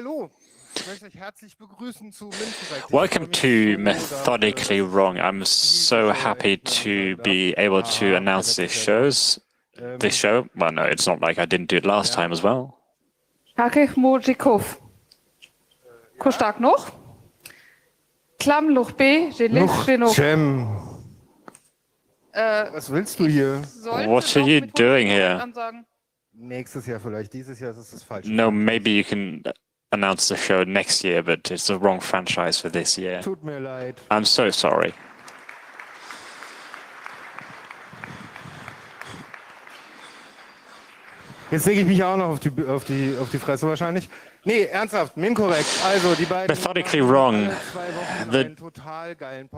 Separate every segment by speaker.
Speaker 1: hallo. Ich möchte euch herzlich begrüßen zu inkorrekt.
Speaker 2: Welcome to Methodically Wrong. I'm so happy to be able to announce this show. Well, no, it's not like I didn't do it last time as well.
Speaker 3: Hacktivism. Kostak noch? Klammloch B,
Speaker 1: was willst du hier?
Speaker 2: What are you doing here?
Speaker 1: Nächstes Jahr vielleicht, dieses Jahr ist es falsch.
Speaker 2: No, maybe you can announce the show next year, but it's the wrong franchise for this year.
Speaker 1: Tut mir leid.
Speaker 2: I'm so sorry.
Speaker 1: Jetzt lege ich mich auch noch auf die Fresse wahrscheinlich. Nee, ernsthaft, inkorrekt. Also die beiden
Speaker 2: Methodically Wrong. The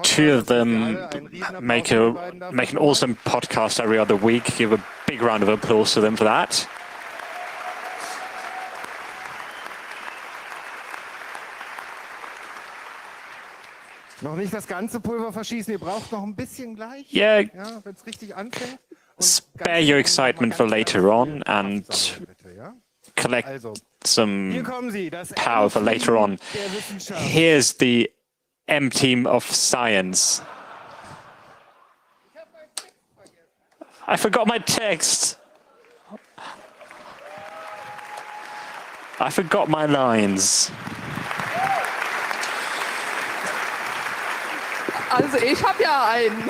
Speaker 2: two of them make an awesome podcast every other week. Give a big round of applause to them for that.
Speaker 1: Noch nicht das ganze Pulver verschießen, ihr braucht noch ein bisschen gleich.
Speaker 2: Yeah.
Speaker 1: Ja, wenn es richtig anfängt.
Speaker 2: Spare your excitement for later on and collect some power for later on. Here's the M team of science. I forgot my text. I forgot my lines.
Speaker 3: Also ich habe ja einen.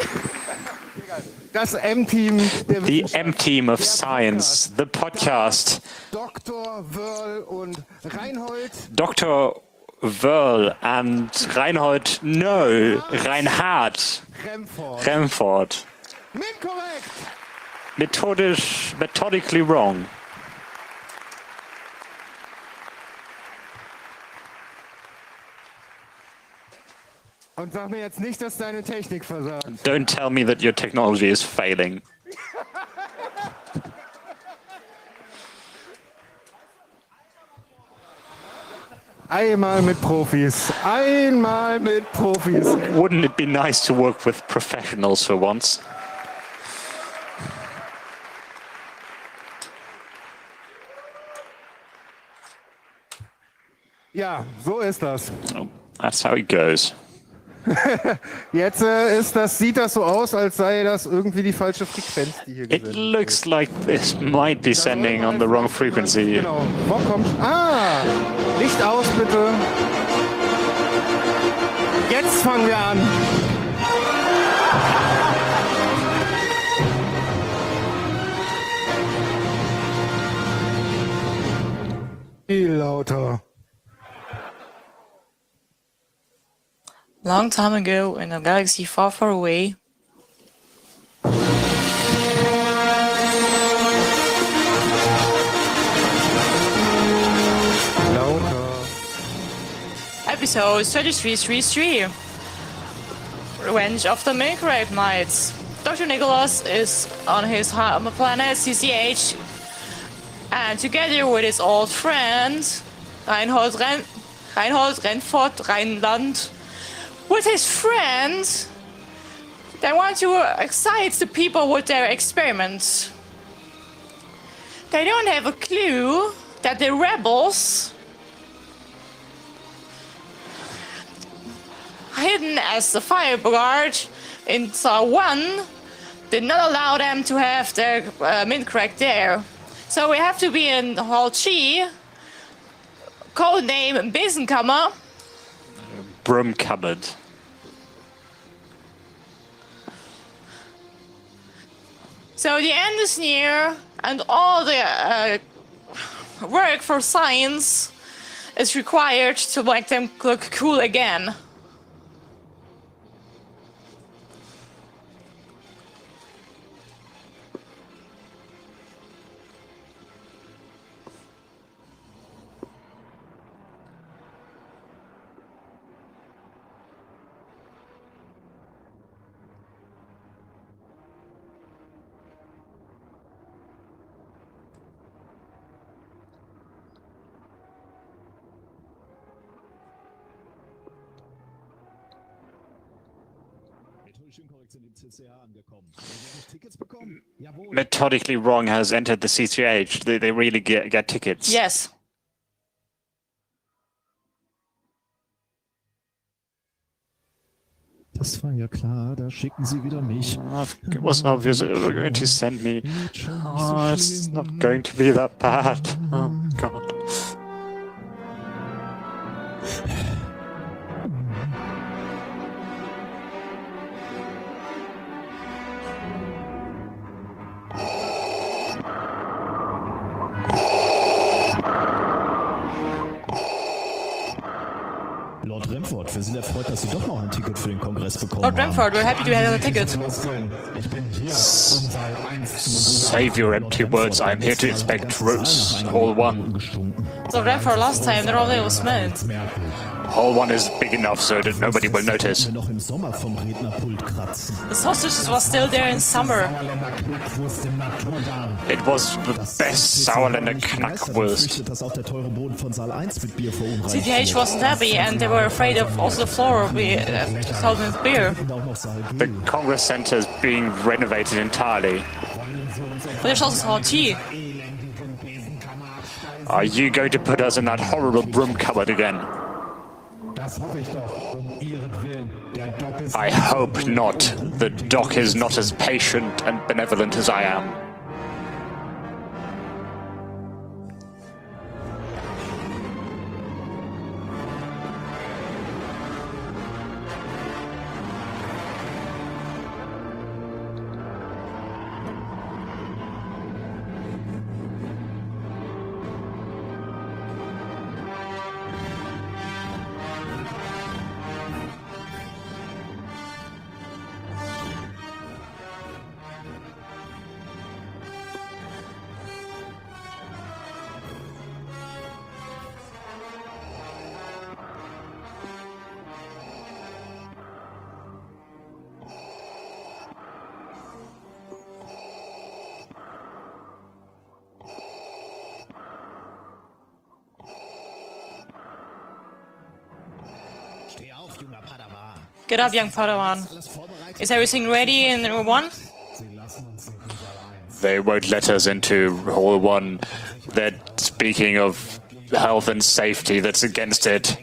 Speaker 1: Das M-Team.
Speaker 2: The M-Team of Science, the podcast.
Speaker 1: Dr. Wörl und Reinhold.
Speaker 2: Dr. Wörl and Reinhold, no, Reinhard. Remford.
Speaker 1: Inkorrekt.
Speaker 2: Methodically wrong.
Speaker 1: Und sag mir jetzt nicht, dass deine Technik versagt.
Speaker 2: Don't tell me that your technology is failing.
Speaker 1: Einmal mit Profis. Einmal mit Profis.
Speaker 2: Wouldn't it be nice to work with professionals for once?
Speaker 1: Ja, so ist das.
Speaker 2: Oh, that's how it goes.
Speaker 1: Jetzt sieht das so aus, als sei das irgendwie die falsche Frequenz, die hier gesendet
Speaker 2: wird. It looks like this might be sending on the wrong frequency.
Speaker 1: Genau. Wo kommt? Ah! Licht aus, bitte. Jetzt fangen wir an. Viel lauter.
Speaker 4: Long time ago, in a galaxy far, far away, episode 3333, Revenge of the Inkorrekt Knights. Dr. Nicholas is on his planet CCH, and together with his old friend, Reinhold Renford Rheinland, with his friends, they want to excite the people with their experiments. They don't have a clue that the rebels, hidden as the fire guard in Saw 1, did not allow them to have their inkorrekt there. So we have to be in Hall G, codename Besenkammer.
Speaker 2: Broom cupboard.
Speaker 4: So the end is near, and all the work for science is required to make them look cool again.
Speaker 2: Methodically Wrong has entered the CCH. They really get tickets.
Speaker 4: Yes.
Speaker 5: Das war ja klar, da schicken sie wieder mich.
Speaker 2: It was obvious they were going to send me. Oh, it's not going to be that bad. Oh, God.
Speaker 5: Lord Remford, wir sind erfreut, dass Sie doch noch ein Ticket für den Kongress bekommen
Speaker 4: Lord
Speaker 5: haben.
Speaker 4: Remford, we're happy to have a ticket.
Speaker 2: Save your empty words. I'm here to inspect Rose, Hall 1.
Speaker 4: Lord Remford, last time there only was men.
Speaker 2: Hall 1 is big enough so that nobody will notice.
Speaker 5: Wir noch im Sommer vom Rednerpult kratzen.
Speaker 4: The sausage was still there in summer.
Speaker 2: It was the best Sauerländer Knackwurst.
Speaker 5: Dass auch der teure Boden von Saal 1 mit Bier verunreinigt
Speaker 4: CTH wasn't happy and they were afraid of also the floor will be filled with beer.
Speaker 2: The Congress Center is being renovated entirely.
Speaker 4: But there's also hot tea.
Speaker 2: Are you going to put us in that horrible broom cupboard again? I hope not. The Doc is not as patient and benevolent as I am.
Speaker 4: Get up, young Padawan. Is everything ready in room 1?
Speaker 2: They won't let us into Hall 1. They're speaking of health and safety. That's against it.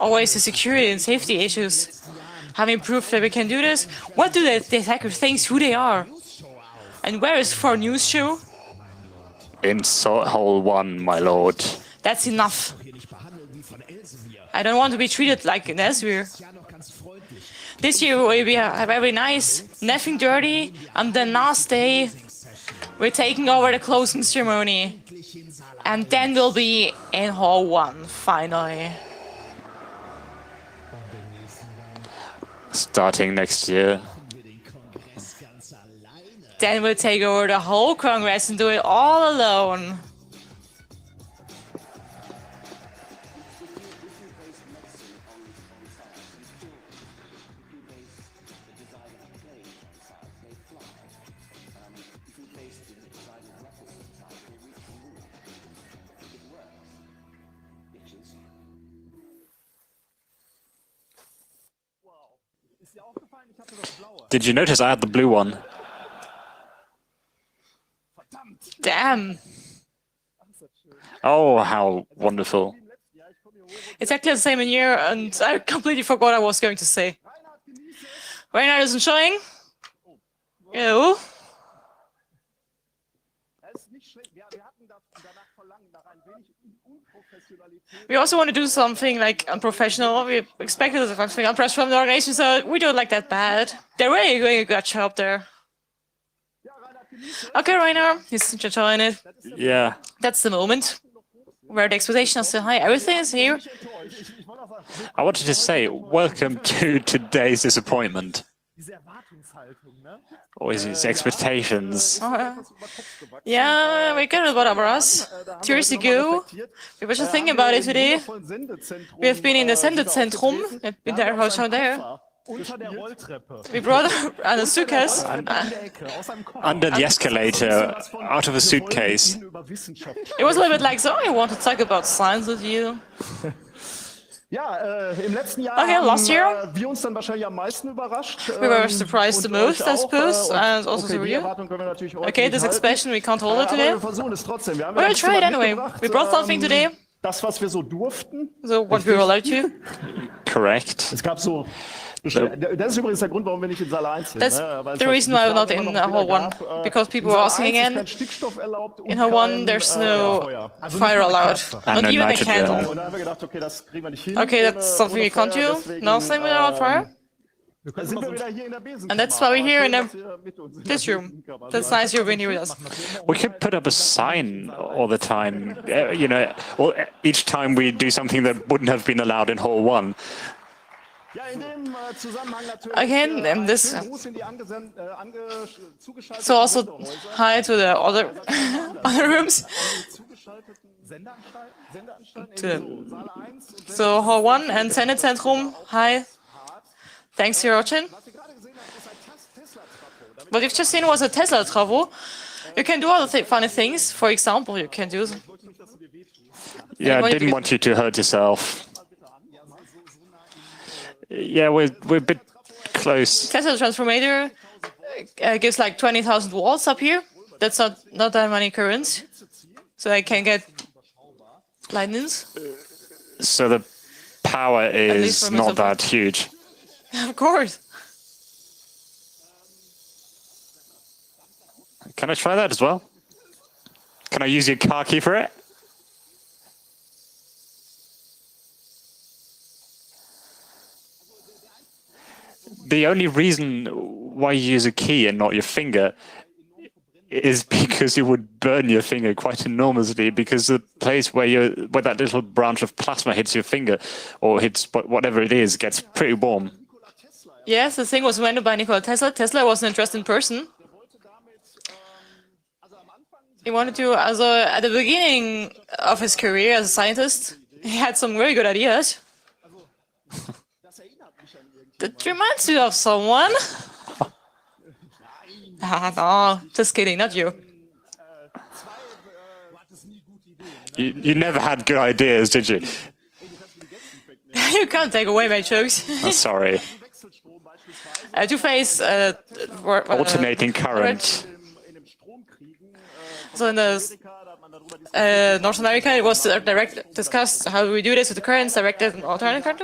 Speaker 4: Always the security and safety issues. Having proof that we can do this? What do the hackers think who they are? And where is for news show?
Speaker 2: In Hall 1, my lord.
Speaker 4: That's enough. I don't want to be treated like an Elsevier. This year will be very nice, nothing dirty, and the last day we're taking over the closing ceremony. And then we'll be in Hall 1, finally.
Speaker 2: Starting next year.
Speaker 4: Then we'll take over the whole Congress and do it all alone.
Speaker 2: Did you notice I had the blue one?
Speaker 4: Damn.
Speaker 2: Oh, how wonderful.
Speaker 4: Exactly the same in year, and I completely forgot what I was going to say. Reinhard is enjoying. Ew. We also want to do something like unprofessional. We expected something unprofessional from the organization, so we do it like that bad. They're really doing a good job there. Okay, Rainer, he's enjoying it.
Speaker 2: Yeah.
Speaker 4: That's the moment where the expectations are still high. Everything is here.
Speaker 2: I wanted to say, welcome to today's disappointment. Always these expectations.
Speaker 4: Yeah, we got about us. 2 years ago, we were just thinking about it today. We have been in the Sendezentrum, in the house down there. We brought a suitcase.
Speaker 2: Under the escalator, out of a suitcase.
Speaker 4: It was a little bit like, so I want to talk about science with you. Okay, last year, we were surprised the most, I suppose, and also the real. Okay, this expression, we can't hold it today. We'll try it anyway. We brought something today. So what we were allowed to.
Speaker 2: Correct.
Speaker 6: Das ist übrigens der Grund, warum wir nicht in Saal 1 sind.
Speaker 4: That's the reason why we're not in Hall 1, because people were asking again. In Hall 1, there's no fire allowed, not even a candle. Okay, that's something we can't do. Nothing without fire. And that's why we're here in this room. That's nice you're here with us.
Speaker 2: We could put up a sign all the time, you know, each time we do something that wouldn't have been allowed in Hall 1.
Speaker 4: Again, so also hi to the other rooms. So Hall 1 and Sendezentrum, hi. Thanks, Jorgen. What you've just seen was a Tesla Travo. You can do other funny things. For example, you can do...
Speaker 2: Yeah, I didn't want you to hurt yourself. Yeah, we're a bit close.
Speaker 4: Tesla transformator gives like 20,000 watts up here. That's not that many currents. So I can get lightnings.
Speaker 2: So the power is not that huge.
Speaker 4: Of course.
Speaker 2: Can I try that as well? Can I use your car key for it? The only reason why you use a key and not your finger is because you would burn your finger quite enormously, because the place where that little branch of plasma hits your finger, or hits whatever it is, gets pretty warm.
Speaker 4: Yes, the thing was invented by Nikola Tesla. Tesla was an interesting person. He wanted to, at the beginning of his career as a scientist, he had some very good ideas. That reminds you of someone. No, just kidding, not you.
Speaker 2: You never had good ideas, did you?
Speaker 4: You can't take away my jokes.
Speaker 2: I'm sorry.
Speaker 4: Two-phase
Speaker 2: alternating current.
Speaker 4: So in the North America, it was discussed how do we do this with the currents, directed and alternating current.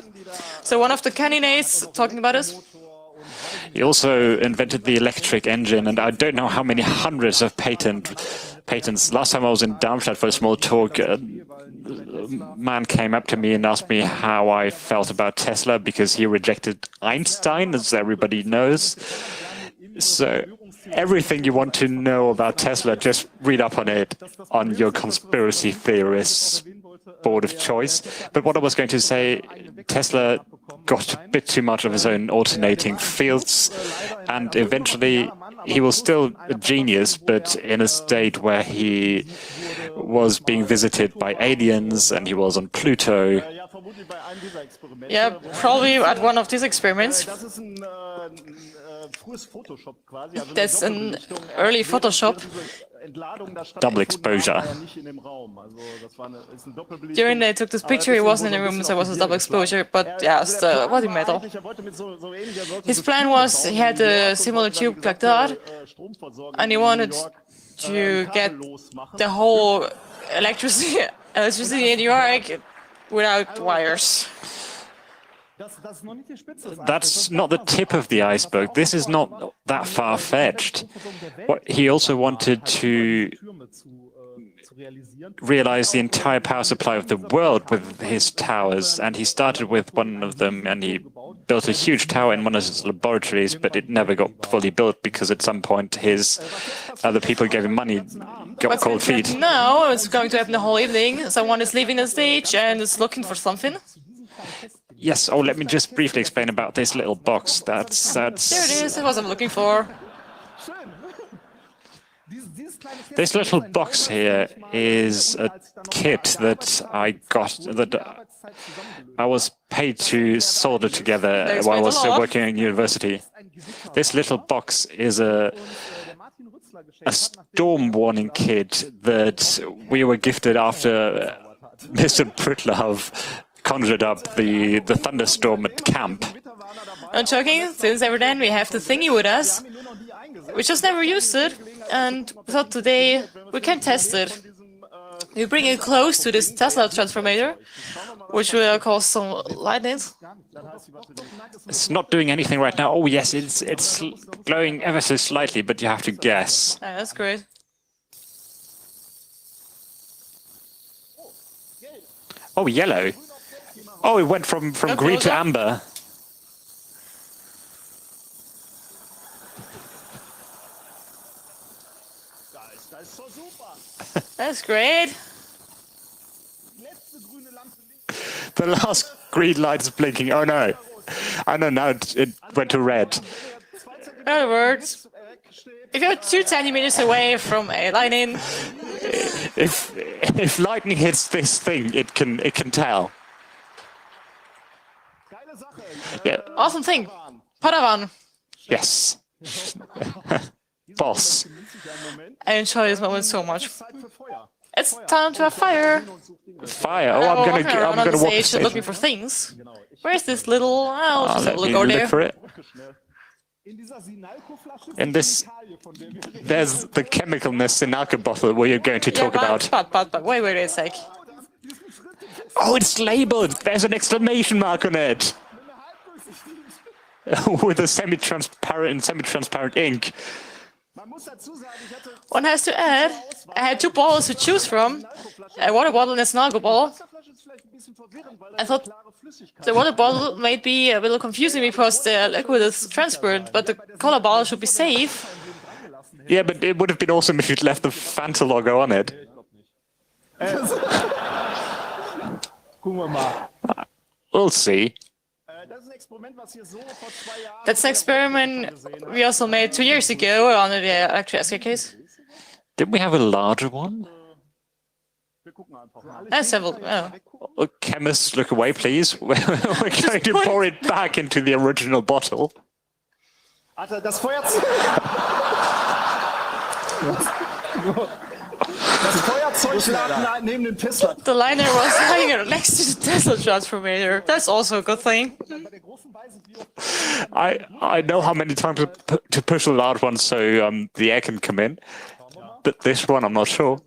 Speaker 4: So one of the candidates talking about this.
Speaker 2: He also invented the electric engine, and I don't know how many hundreds of patents. Last time I was in Darmstadt for a small talk, a man came up to me and asked me how I felt about Tesla, because he rejected Einstein, as everybody knows. So everything you want to know about Tesla, just read up on it on your conspiracy theorists board of choice. But what I was going to say, Tesla got a bit too much of his own alternating fields, and eventually he was still a genius, but in a state where he was being visited by aliens and he was on Pluto.
Speaker 4: Yeah, probably at one of these experiments. That's an early Photoshop.
Speaker 2: Double exposure.
Speaker 4: During they took this picture, he wasn't in the room, so it was a double exposure, but yeah, still, what didn't matter. His plan was, he had a similar tube like that, and he wanted to get the whole electricity in New York without wires.
Speaker 2: That's not the tip of the iceberg. This is not that far-fetched. He also wanted to realize the entire power supply of the world with his towers, and he started with one of them, and he built a huge tower in one of his laboratories, but it never got fully built because at some point his other people gave him money, got cold feet.
Speaker 4: Now it's going to happen the whole evening. Someone is leaving the stage and is looking for something.
Speaker 2: Yes, let me just briefly explain about this little box. That's...
Speaker 4: There it is, that's what I'm looking for.
Speaker 2: This little box here is a kit that I got, that I was paid to solder together while I was still working at university. This little box is a storm warning kit that we were gifted after Mr. Pritlove conjured up the thunderstorm at camp.
Speaker 4: I'm joking, since every then we have the thingy with us. We just never used it, and we thought today we can test it. We bring it close to this Tesla transformator, which will cause some lightning.
Speaker 2: It's not doing anything right now. Oh yes, it's glowing ever so slightly, but you have to guess.
Speaker 4: Yeah, that's great.
Speaker 2: Oh, yellow. Oh, it went from green to amber.
Speaker 4: That's great.
Speaker 2: The last green light is blinking. Oh no. I know now it went to red.
Speaker 4: In other words, if you're 2 centimeters away from a lightning,
Speaker 2: If lightning hits this thing, it can tell. Yeah.
Speaker 4: awesome thing. Padawan.
Speaker 2: Yes. Boss.
Speaker 4: I enjoy this moment so much. It's time to have fire.
Speaker 2: Fire. Oh,
Speaker 4: I'm
Speaker 2: I'm gonna
Speaker 4: on the
Speaker 2: walk the
Speaker 4: stage
Speaker 2: stage.
Speaker 4: looking for things. Where's this little? Oh, just
Speaker 2: Let
Speaker 4: a
Speaker 2: me
Speaker 4: look over
Speaker 2: look
Speaker 4: there.
Speaker 2: for it. In this, there's the chemical in the Sinalco bottle where you're going to talk about.
Speaker 4: But wait a sec.
Speaker 2: Oh, it's labeled. There's an exclamation mark on it. With a semi-transparent ink.
Speaker 4: One has to add, I had 2 bottles to choose from, a water bottle and a Snargle bottle. I thought the water bottle might be a little confusing because the liquid is transparent, but the color bottle should be safe.
Speaker 2: Yeah, but it would have been awesome if you'd left the Fanta logo on it. We'll see.
Speaker 4: That's an experiment we also made 2 years ago on the electric escape case.
Speaker 2: Didn't we have a larger one?
Speaker 4: Several.
Speaker 2: Oh, chemists, look away, please. We're going to pour it back into the original bottle.
Speaker 6: Das Feuerzeug lag neben dem Tesla.
Speaker 4: The liner was lying next to the Tesla transformator. That's also a good thing.
Speaker 2: I know how many times to push a large one so the air can come in, but this one I'm not sure.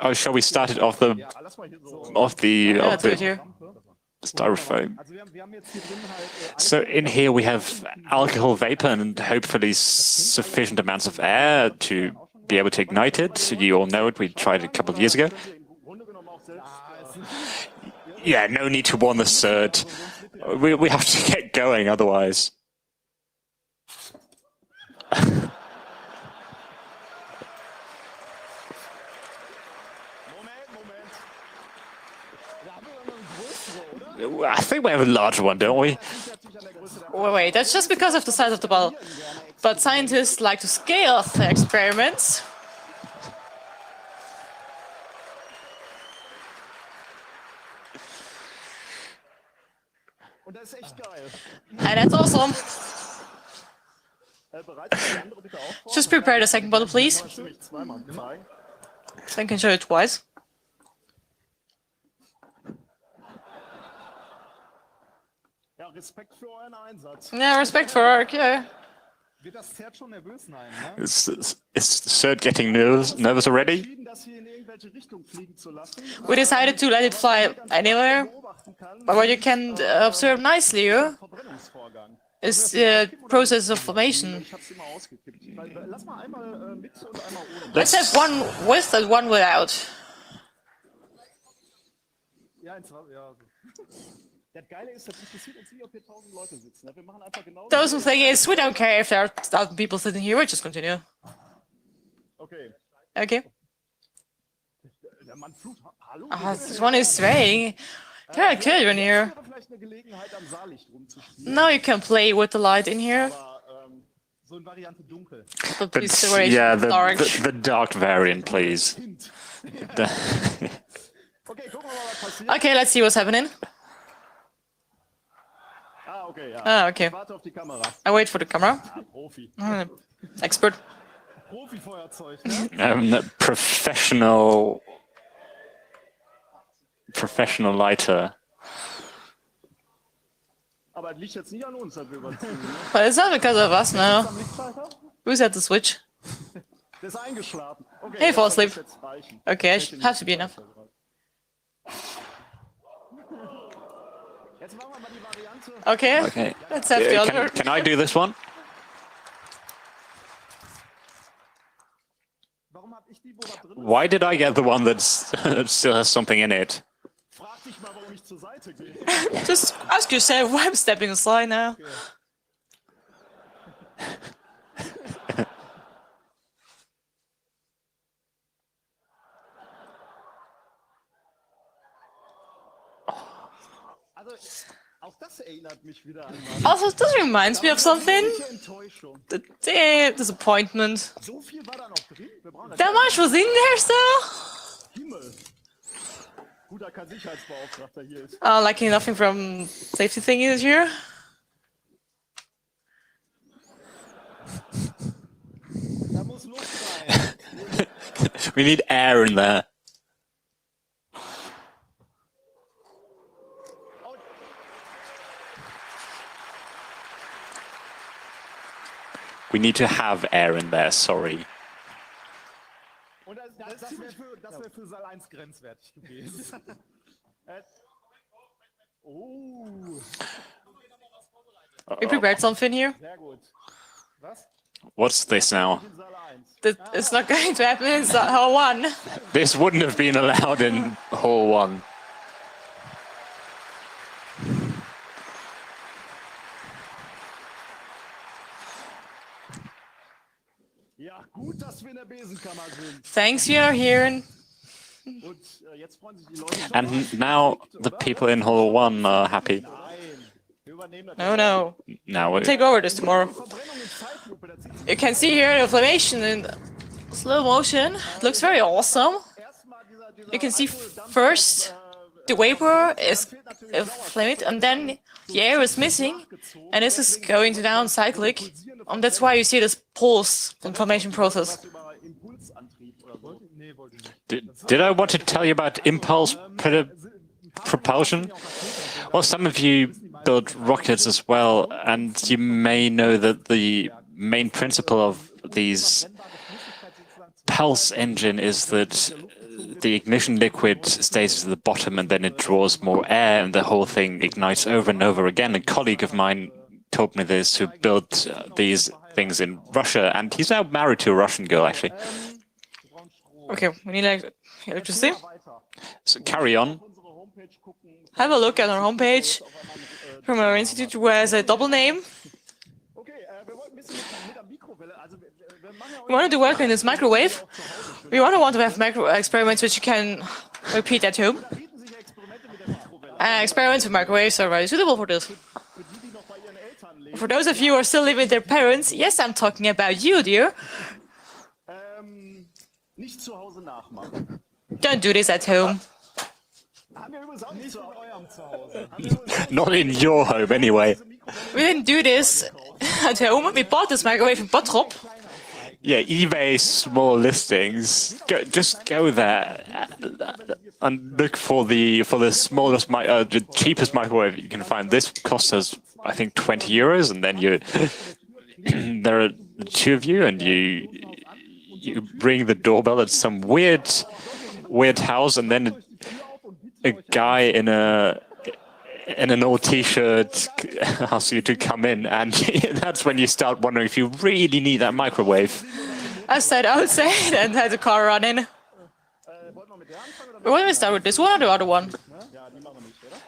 Speaker 2: Oh, shall we start it off the styrofoam? So in here we have alcohol vapor and hopefully sufficient amounts of air to be able to ignite it. You all know it. We tried it a couple of years ago. Yeah, no need to warn the third. We have to get going otherwise. I think we have a larger one, don't we?
Speaker 4: Wait, that's just because of the size of the bottle. But scientists like to scale their experiments. And that's awesome. Just prepare the second bottle, please. So I can show it twice. Yeah, respect for work, yeah.
Speaker 2: Is the third getting nervous already?
Speaker 4: We decided to let it fly anywhere, but what you can observe nicely is the process of formation. Let's have one with and one without. The awesome thing is, we don't care if there are 1,000 people sitting here, we just continue. Okay. This one is swaying. There are children here. Now you can play with the light in here. But please,
Speaker 2: yeah, the dark variant, please.
Speaker 4: Okay, let's see what's happening. Okay. I wait for the camera. Expert.
Speaker 2: Professional lighter.
Speaker 6: Aber liegt jetzt nicht an uns, dass wir überziehen.
Speaker 4: But it's not because of us now. Who's at the switch?
Speaker 6: Der ist eingeschlafen. Okay,
Speaker 4: Hey, fall
Speaker 6: das soll
Speaker 4: asleep.
Speaker 6: jetzt reichen.
Speaker 4: Okay, has to be enough.
Speaker 6: Jetzt machen wir mal die Variante.
Speaker 4: Okay,
Speaker 2: Okay.
Speaker 4: let's have the other.
Speaker 2: Can I do this one?
Speaker 6: Warum hab ich die, wo was drin ist?
Speaker 2: Why did I get the one that's that still has something in it?
Speaker 6: Frag dich mal, warum ich zur Seite gehe.
Speaker 4: Just ask yourself why I'm stepping aside now.
Speaker 6: Also, auch das erinnert mich wieder an
Speaker 4: Also, this reminds me of something.
Speaker 6: welche Enttäuschung.
Speaker 4: The disappointment.
Speaker 6: So viel war da noch drin. Wir brauchen das
Speaker 4: That much was in there still?
Speaker 6: Himmel. Guter kein Sicherheitsbeauftragter hier ist.
Speaker 4: Liking nothing from safety thingies here.
Speaker 6: Da muss Luft rein.
Speaker 2: We need air in there. We need to have air in there, sorry.
Speaker 6: Und das wär für Saal 1 grenzwertig gewesen. Oh,
Speaker 4: We prepared something here.
Speaker 6: sehr gut. Was?
Speaker 2: What's this now?
Speaker 6: In Saal 1.
Speaker 4: It's not going to happen in hall one.
Speaker 2: This wouldn't have been allowed in Hall 1.
Speaker 6: Ja, gut, dass wir in der Besenkammer sind.
Speaker 4: Thanks, you are here.
Speaker 6: Und jetzt freuen sich die Leute schon.
Speaker 2: And now the people in Hall 1 are happy.
Speaker 6: Nein, wir übernehmen das.
Speaker 4: No, no.
Speaker 2: Now we
Speaker 4: Take over this tomorrow.
Speaker 6: Verbrennung in Zeitlupe, da zieht sich
Speaker 4: You can see here the inflammation in slow motion. It looks very awesome.
Speaker 6: erstmal dieser
Speaker 4: You can see first the vapor is inflamed, and then the air is missing, and this is going down cyclic. And that's why you see this pulse inflammation process.
Speaker 6: über Impulsantrieb oder so.
Speaker 2: did I want to tell you about impulse propulsion? Well, some of you build rockets as well, and you may know that the main principle of these pulse engine is that the ignition liquid stays at the bottom and then it draws more air and the whole thing ignites over and over again. A colleague of mine told me this who built these things in Russia, and he's now married to a Russian girl, actually.
Speaker 4: Okay, we need electricity.
Speaker 2: So carry on.
Speaker 4: Have a look at our homepage from our institute, where has a double name.
Speaker 6: Okay, wir wollten ein bisschen mit der Mikrowelle, also wir machen ja
Speaker 4: We want to do work in this microwave. We want to have micro experiments which you can repeat at home.
Speaker 6: bieten sich Experimente mit der Mikrowelle,
Speaker 4: Experiments with microwaves are very suitable for this.
Speaker 6: für die, die noch bei ihren Eltern leben.
Speaker 4: For those of you who are still living with their parents, yes, I'm talking about you, dear.
Speaker 6: Nicht zu Hause nachmachen.
Speaker 4: Don't do this at home.
Speaker 6: Haben wir übrigens auch nicht zu eurem Zuhause.
Speaker 2: Not in your home, anyway.
Speaker 4: We didn't do this at home. We bought this microwave in Bottrop.
Speaker 2: Yeah, eBay small listings. Just go there and look for the smallest, the cheapest microwave you can find. This costs us, I think, 20 euros, and then there are the two of you, and you ring the doorbell at some weird house, and then a guy in an old t-shirt asks you to come in, and that's when you start wondering if you really need that microwave.
Speaker 4: I sat outside and had the car running. Why don't we start with this one or the other one?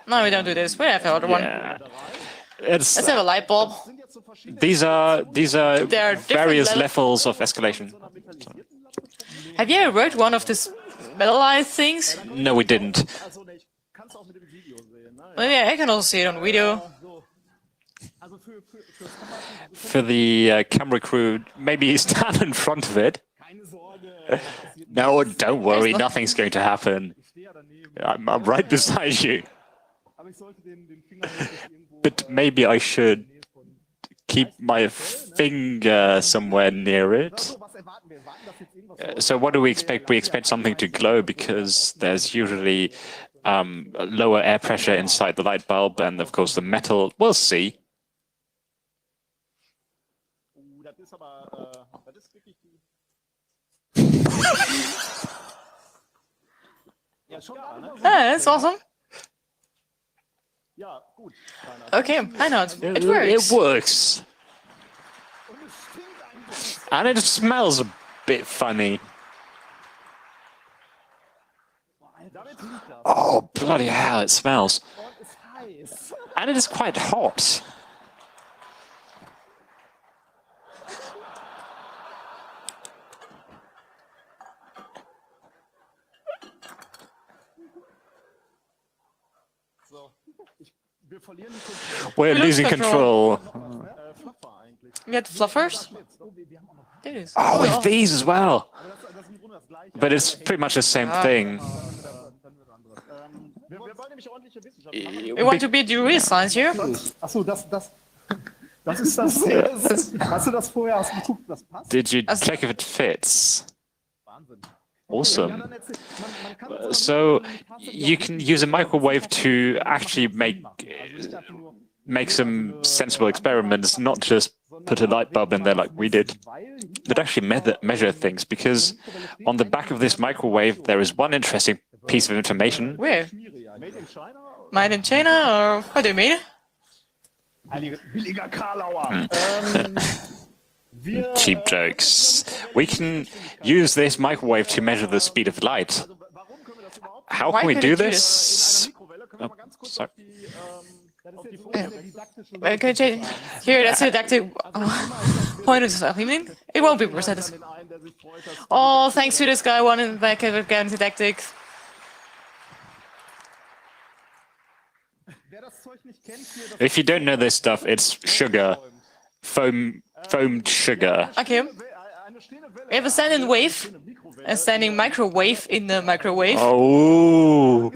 Speaker 4: No, we don't do this. We have the other one.
Speaker 2: Yeah.
Speaker 4: Let's have a light bulb.
Speaker 2: These are
Speaker 4: There are different
Speaker 2: various
Speaker 4: levels.
Speaker 2: levels of escalation.
Speaker 4: Have you ever worked one of these metallized things?
Speaker 2: No, we didn't.
Speaker 6: Also nicht. Kannst du auch mit dem Video sehen. Ne?
Speaker 4: Maybe I can also see it on video.
Speaker 6: Also für
Speaker 2: For the camera crew, maybe stand in front of it.
Speaker 6: keine Sorge.
Speaker 2: No, don't worry, nothing's going to happen. I'm right beside you.
Speaker 6: Aber ich sollte den Finger wirklich irgendwo
Speaker 2: But maybe I should keep my finger somewhere near it.
Speaker 6: So, was erwarten wir? Warten, dass jetzt irgendwas
Speaker 2: So what do we expect? We expect something to glow because there's usually lower air pressure inside the light bulb, and of course the metal. We'll see.
Speaker 6: das ist aber das ist wirklich die
Speaker 4: that's awesome. Okay, I know it works.
Speaker 2: It works. And it smells a bit funny. Oh, bloody hell, it smells. And it is quite hot. We're losing control.
Speaker 4: We had fluffers? There it is.
Speaker 2: Oh, with these as well. But it's pretty much the same thing.
Speaker 4: We want to be the real science here.
Speaker 6: Achso, das ist das. Hast du das vorher ausgeguckt, das passt?
Speaker 2: Did you check if it fits? Awesome. So you can use a microwave to actually make some sensible experiments, not just put a light bulb in there like we did, but actually measure things, because on the back of this microwave there is one interesting piece of information.
Speaker 4: Where? Made in China, or what do you mean?
Speaker 2: Cheap jokes. We can use this microwave to measure the speed of light. How can we do this? Oh, sorry.
Speaker 4: Okay, here, that's a didactic point of evening. It won't be presented. Oh, thanks to this guy, one in the back of again didactic.
Speaker 2: If you don't know this stuff, it's sugar. Foamed sugar.
Speaker 4: Okay. We have a standing wave, a standing microwave in the microwave.
Speaker 2: Oh.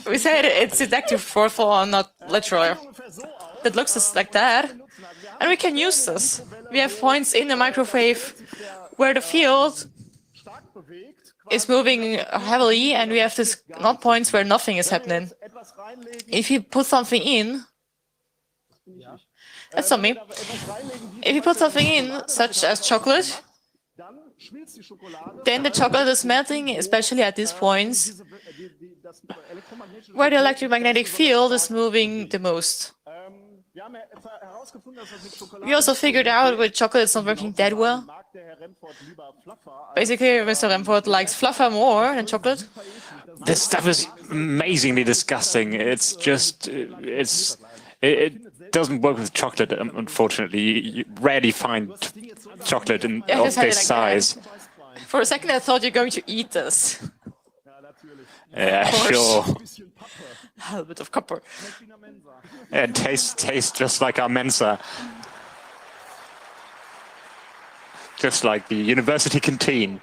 Speaker 4: We said it's deductive forceful, not literal. It looks just like that. And we can use this. We have points in the microwave where the field is moving heavily, and we have this not points where nothing is happening. If you put something in, that's not me. If you put something in, such as chocolate, then the chocolate is melting, especially at these points where the electromagnetic field is moving the most. We also figured out with chocolate it's not working that well. Basically, Mr. Remford likes fluffer more than chocolate.
Speaker 2: This stuff is amazingly disgusting. It's just, it doesn't work with chocolate, unfortunately. You rarely find chocolate of this size.
Speaker 4: For a second, I thought you're going to eat this.
Speaker 2: Yeah, sure.
Speaker 4: A bit of copper.
Speaker 2: It tastes just like our Mensa. Just like the university canteen.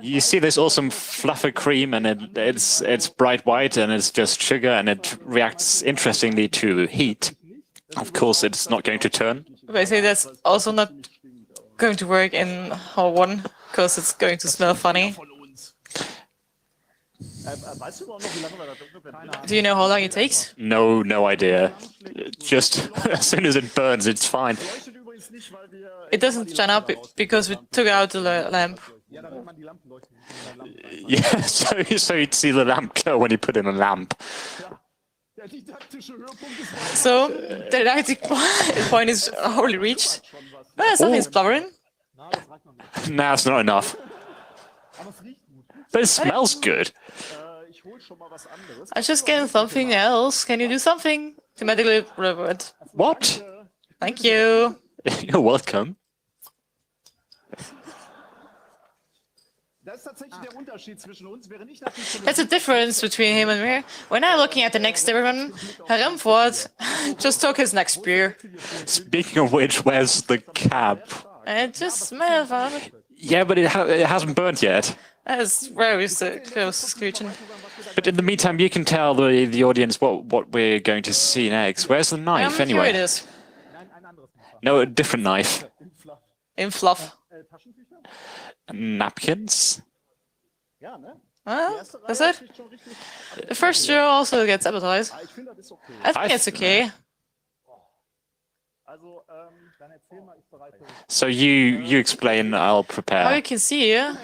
Speaker 2: You see this awesome fluffer cream, and it's bright white, and it's just sugar, and it reacts interestingly to heat. Of course, it's not going to turn.
Speaker 4: Basically, that's also not going to work in Hall 1, because it's going to smell funny. Do you know how long it takes?
Speaker 2: No idea. Just as soon as it burns, it's fine.
Speaker 4: It doesn't shine up because we took out the lamp.
Speaker 2: Yeah, so you'd see the lamp glow when you put in a lamp.
Speaker 4: So the didactic point is already reached. Well, something's blubbering.
Speaker 2: Nah, it's not enough. But it smells good.
Speaker 4: I just getting something else. Can you do something? Thematically relevant.
Speaker 2: What?
Speaker 4: Thank you.
Speaker 2: You're welcome.
Speaker 4: That's the difference between him and me. When I'm looking at the next everyone, Herr Remford just took his next beer.
Speaker 2: Speaking of which, where's the cap?
Speaker 4: And it just smells fun.
Speaker 2: Yeah, but it hasn't burnt yet.
Speaker 4: That's very close screeching.
Speaker 2: But in the meantime, you can tell the audience what we're going to see next. Where's the knife, anyway?
Speaker 4: Here it is.
Speaker 2: No, a different knife.
Speaker 4: In fluff.
Speaker 2: Napkins?
Speaker 4: Well, that's it. The first year also gets appetized. I think it's okay.
Speaker 2: So you explain, I'll
Speaker 4: How
Speaker 2: prepare.
Speaker 4: you can see here,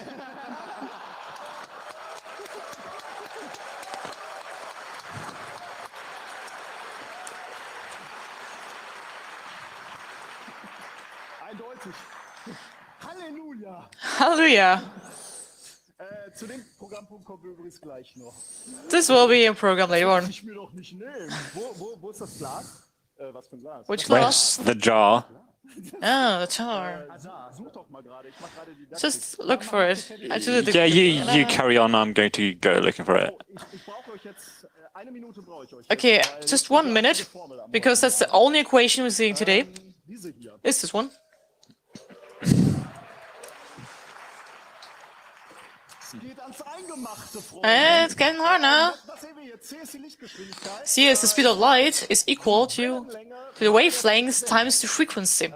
Speaker 6: Eindeutig. Halleluja.
Speaker 4: hallelujah.
Speaker 6: Zu dem Programmpunkt kommen wir übrigens gleich noch.
Speaker 4: This will be in program later on.
Speaker 6: Ich mir doch nicht nehmen. Wo ist das Glas? Was für ein Glas?
Speaker 4: Which class?
Speaker 2: Where's the jar?
Speaker 4: Oh, the jar.
Speaker 6: Da, such doch mal gerade. Ich mach gerade die
Speaker 4: Just look for it. I did it.
Speaker 2: Yeah, you carry on. I'm going to go looking for it.
Speaker 6: Ich brauche euch jetzt, eine Minute brauche ich euch.
Speaker 4: Okay, just 1 minute, because that's the only equation we're seeing today.
Speaker 6: Diese hier.
Speaker 4: Is this one?
Speaker 6: Es geht ans Eingemachte, Freunde.
Speaker 4: It's getting hard now.
Speaker 6: Was sehen wir hier? C ist die Lichtgeschwindigkeit.
Speaker 4: See, as the speed of light is equal to the wavelength times the frequency.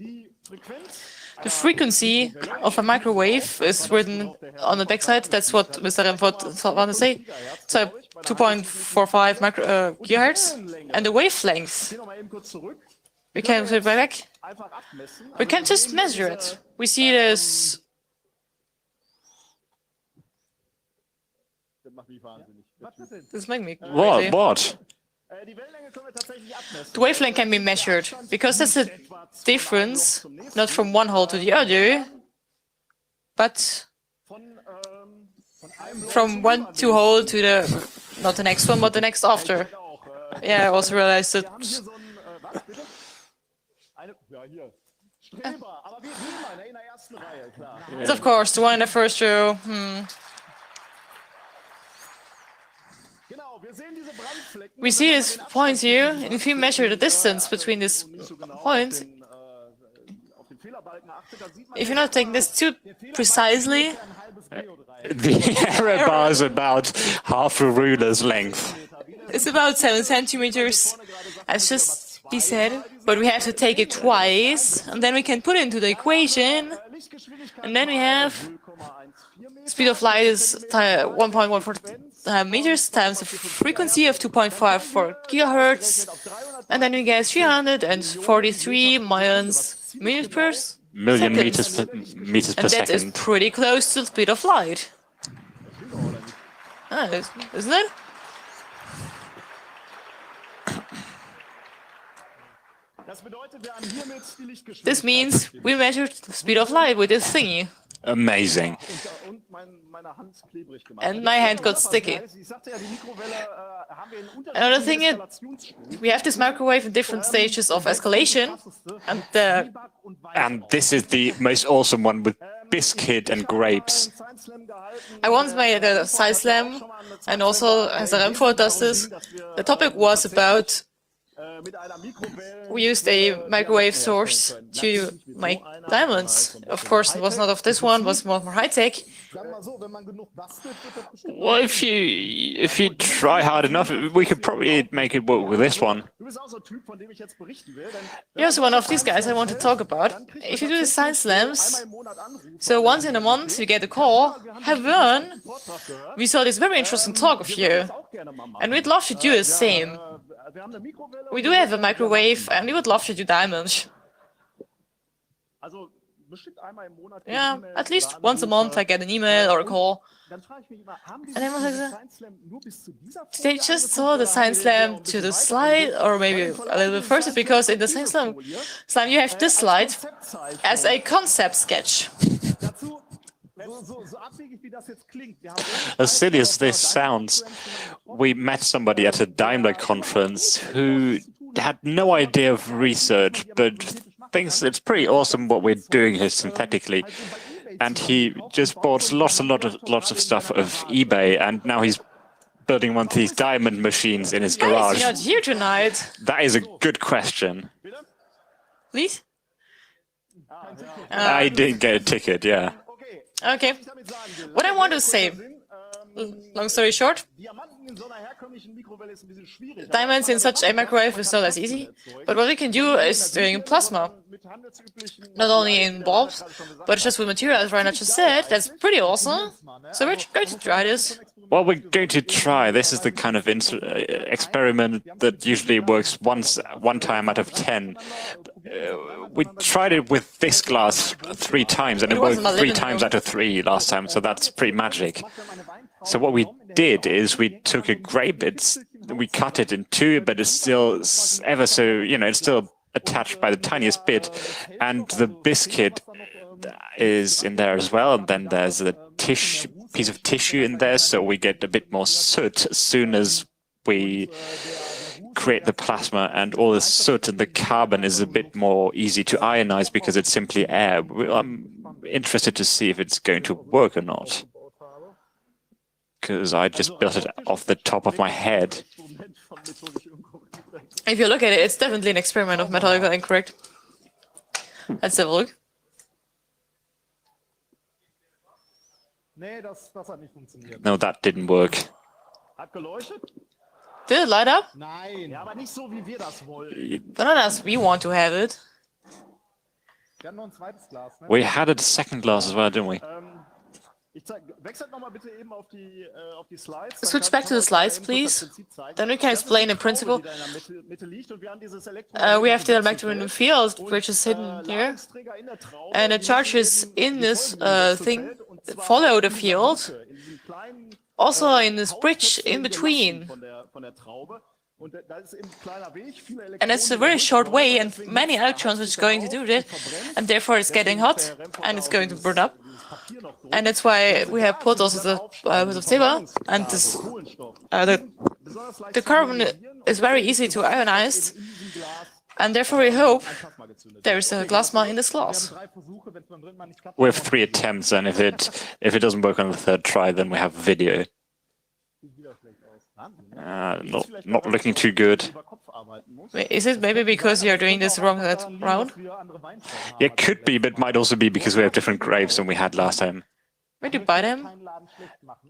Speaker 6: Die Frequenz.
Speaker 4: The frequency of a microwave is written on the backside. That's what Mr. Remford wanted to say. So 2.45 gigahertz. And the wavelength,
Speaker 6: Geh noch mal eben kurz zurück.
Speaker 4: we can put it back.
Speaker 6: Einfach abmessen.
Speaker 4: We can just measure it. We see it as
Speaker 6: Das macht mich wahnsinnig. Was ist denn?
Speaker 4: this make me
Speaker 2: What?
Speaker 4: crazy.
Speaker 2: What?
Speaker 6: Die Wellenlänge können wir tatsächlich abmessen.
Speaker 4: The wavelength can be measured because that's a difference, not from one hole to the other, but
Speaker 6: Von einem Loch
Speaker 4: from one to hole to the not the next one, but the next after.
Speaker 6: auch.
Speaker 4: Yeah, I also realized that.
Speaker 6: Hier so ein, was bitte? Ja, hier. Streber, aber wie immer, ne, in der ersten Reihe, klar.
Speaker 4: It's of course the one in the first row.
Speaker 6: Genau, wir sehen diese Brandflecken.
Speaker 4: We see these points here, and if you measure the distance between these points,
Speaker 6: Auf den Fehlerbalken achtet, da sieht man
Speaker 4: if you're not taking this too precisely,
Speaker 6: ein halbes Geodreieck.
Speaker 2: The error bar is about half a ruler's length.
Speaker 4: it's about 7 centimeters, as just he said. But we have to take it twice, and then we can put it into the equation, and then we have speed of light is 1.14 meters times the frequency of 2.54 gigahertz, and then we get 343
Speaker 2: Million
Speaker 4: seconds.
Speaker 2: meters per
Speaker 4: And that is
Speaker 2: second.
Speaker 4: pretty close to the speed of light. Isn't it?
Speaker 6: Das bedeutet, wir haben hiermit die Lichtgeschwindigkeit.
Speaker 4: This means we measured the speed of light with this thingy.
Speaker 2: Amazing.
Speaker 6: Und meine Hand klebrig gemacht.
Speaker 4: And my hand got sticky.
Speaker 6: Ich sagte ja, die Mikrowelle haben wir in
Speaker 4: Another thing is,
Speaker 6: Eskalationsstufen.
Speaker 4: we have this microwave in different stages of escalation,
Speaker 2: And this is the most awesome one with biscuit and grapes.
Speaker 4: I once made a side slam, and also as a Remford does this. The topic was about we used a microwave source to make diamonds. Of course, it was not of this one; was more high tech.
Speaker 2: Well, if you try hard enough, we could probably make it work with this one.
Speaker 4: You're also one of these guys I want to talk about. If you do the side slams, so once in a month you get a call. Have fun. We saw this very interesting talk of you, and we'd love to do the same. We do have a microwave, and we would love to do diamonds. Yeah, at least once a month I get an email or a call. And then I was like, did they just saw the Science Slam to the slide, or maybe a little bit further? Because in the Science Slam you have this slide as a concept sketch.
Speaker 2: As silly as this sounds, we met somebody at a Daimler conference who had no idea of research, but thinks it's pretty awesome what we're doing here synthetically. And he just bought lots of stuff of eBay, and now he's building one of these diamond machines in his
Speaker 4: Guys,
Speaker 2: garage.
Speaker 4: you're not here tonight.
Speaker 2: That is a good question.
Speaker 4: Please?
Speaker 2: I didn't get a ticket, yeah.
Speaker 4: Okay. What I want to say, long story short,
Speaker 6: Diamanten in so einer herkömmlichen Mikrowelle ist ein bisschen schwierig.
Speaker 4: diamonds in such a microwave is not as easy. But what we can do is doing plasma. Not only in bulbs, but just with materials Rainer just said. That's pretty awesome. So we're going to try this.
Speaker 2: Well, we're going to try. This is the kind of experiment that usually works one time out of 10. We tried it with this glass 3 times, and it worked 3 times out of 3 last time, so that's pretty magic. So what we did is we took a grape, we cut it in 2, but it's still ever so, it's still attached by the tiniest bit, and the biscuit is in there as well, and then there's a piece of tissue in there, so we get a bit more soot as soon as we create the plasma, and all the soot and the carbon is a bit more easy to ionize because it's simply air. I'm interested to see if it's going to work or not, because I just built it off the top of my head.
Speaker 4: If you look at it, it's definitely an experiment of methodically incorrect. Let's have a look.
Speaker 2: No, that didn't work.
Speaker 4: Did it light up?
Speaker 6: Nein, ja, aber nicht so, wie wir das wollen.
Speaker 4: But not as we want to have it.
Speaker 6: Wir haben noch ein zweites Glas, ne?
Speaker 2: We had a second glass as well, didn't we?
Speaker 6: Wechselt noch mal bitte eben auf die Slides.
Speaker 4: Switch back to the slides, please. Then we can explain the principle. We have the electromagnetic field, which is hidden here. And the charges in this thing follow the field. Also in this bridge in between. And it's a very short way, and many electrons which are going to do that, and therefore it's getting hot and it's going to burn up. And that's why we have put also the silver, and this, the carbon is very easy to ionize, and therefore we hope there is a plasma in this glass.
Speaker 2: We have 3 attempts, and if it doesn't work on the 3rd try, then we have video. Not looking too good.
Speaker 4: Is it maybe because you're doing this wrong round?
Speaker 2: Yeah, it could be, but might also be because we have different grapes than we had last time.
Speaker 4: Where do you buy them?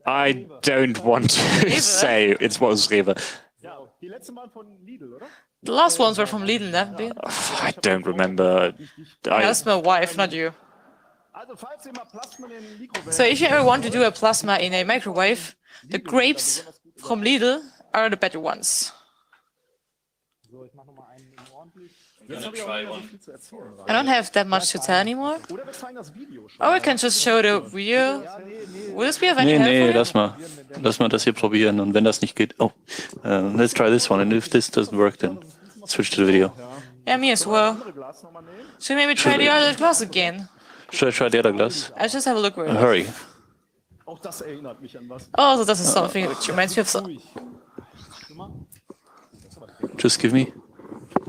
Speaker 2: I don't want to say it was Rewe.
Speaker 4: The last ones were from Lidl, haven't they?
Speaker 2: I don't remember.
Speaker 4: That's my wife, not you. So if you ever want to do a plasma in a microwave, the grapes from Lidl are the better ones. I don't have that much to tell anymore. Or we can just show the video. Will this be of any help?
Speaker 7: Nee, lass mal das hier probieren, und wenn das nicht geht, let's try this one, and if this doesn't work, then switch to the video.
Speaker 4: Yeah, me as well. Should we maybe try the other glass again?
Speaker 7: Should I try the other glass?
Speaker 4: I'll just have a look where it is.
Speaker 7: Hurry.
Speaker 4: Oh, so this is something which reminds me of some.
Speaker 7: Just give me.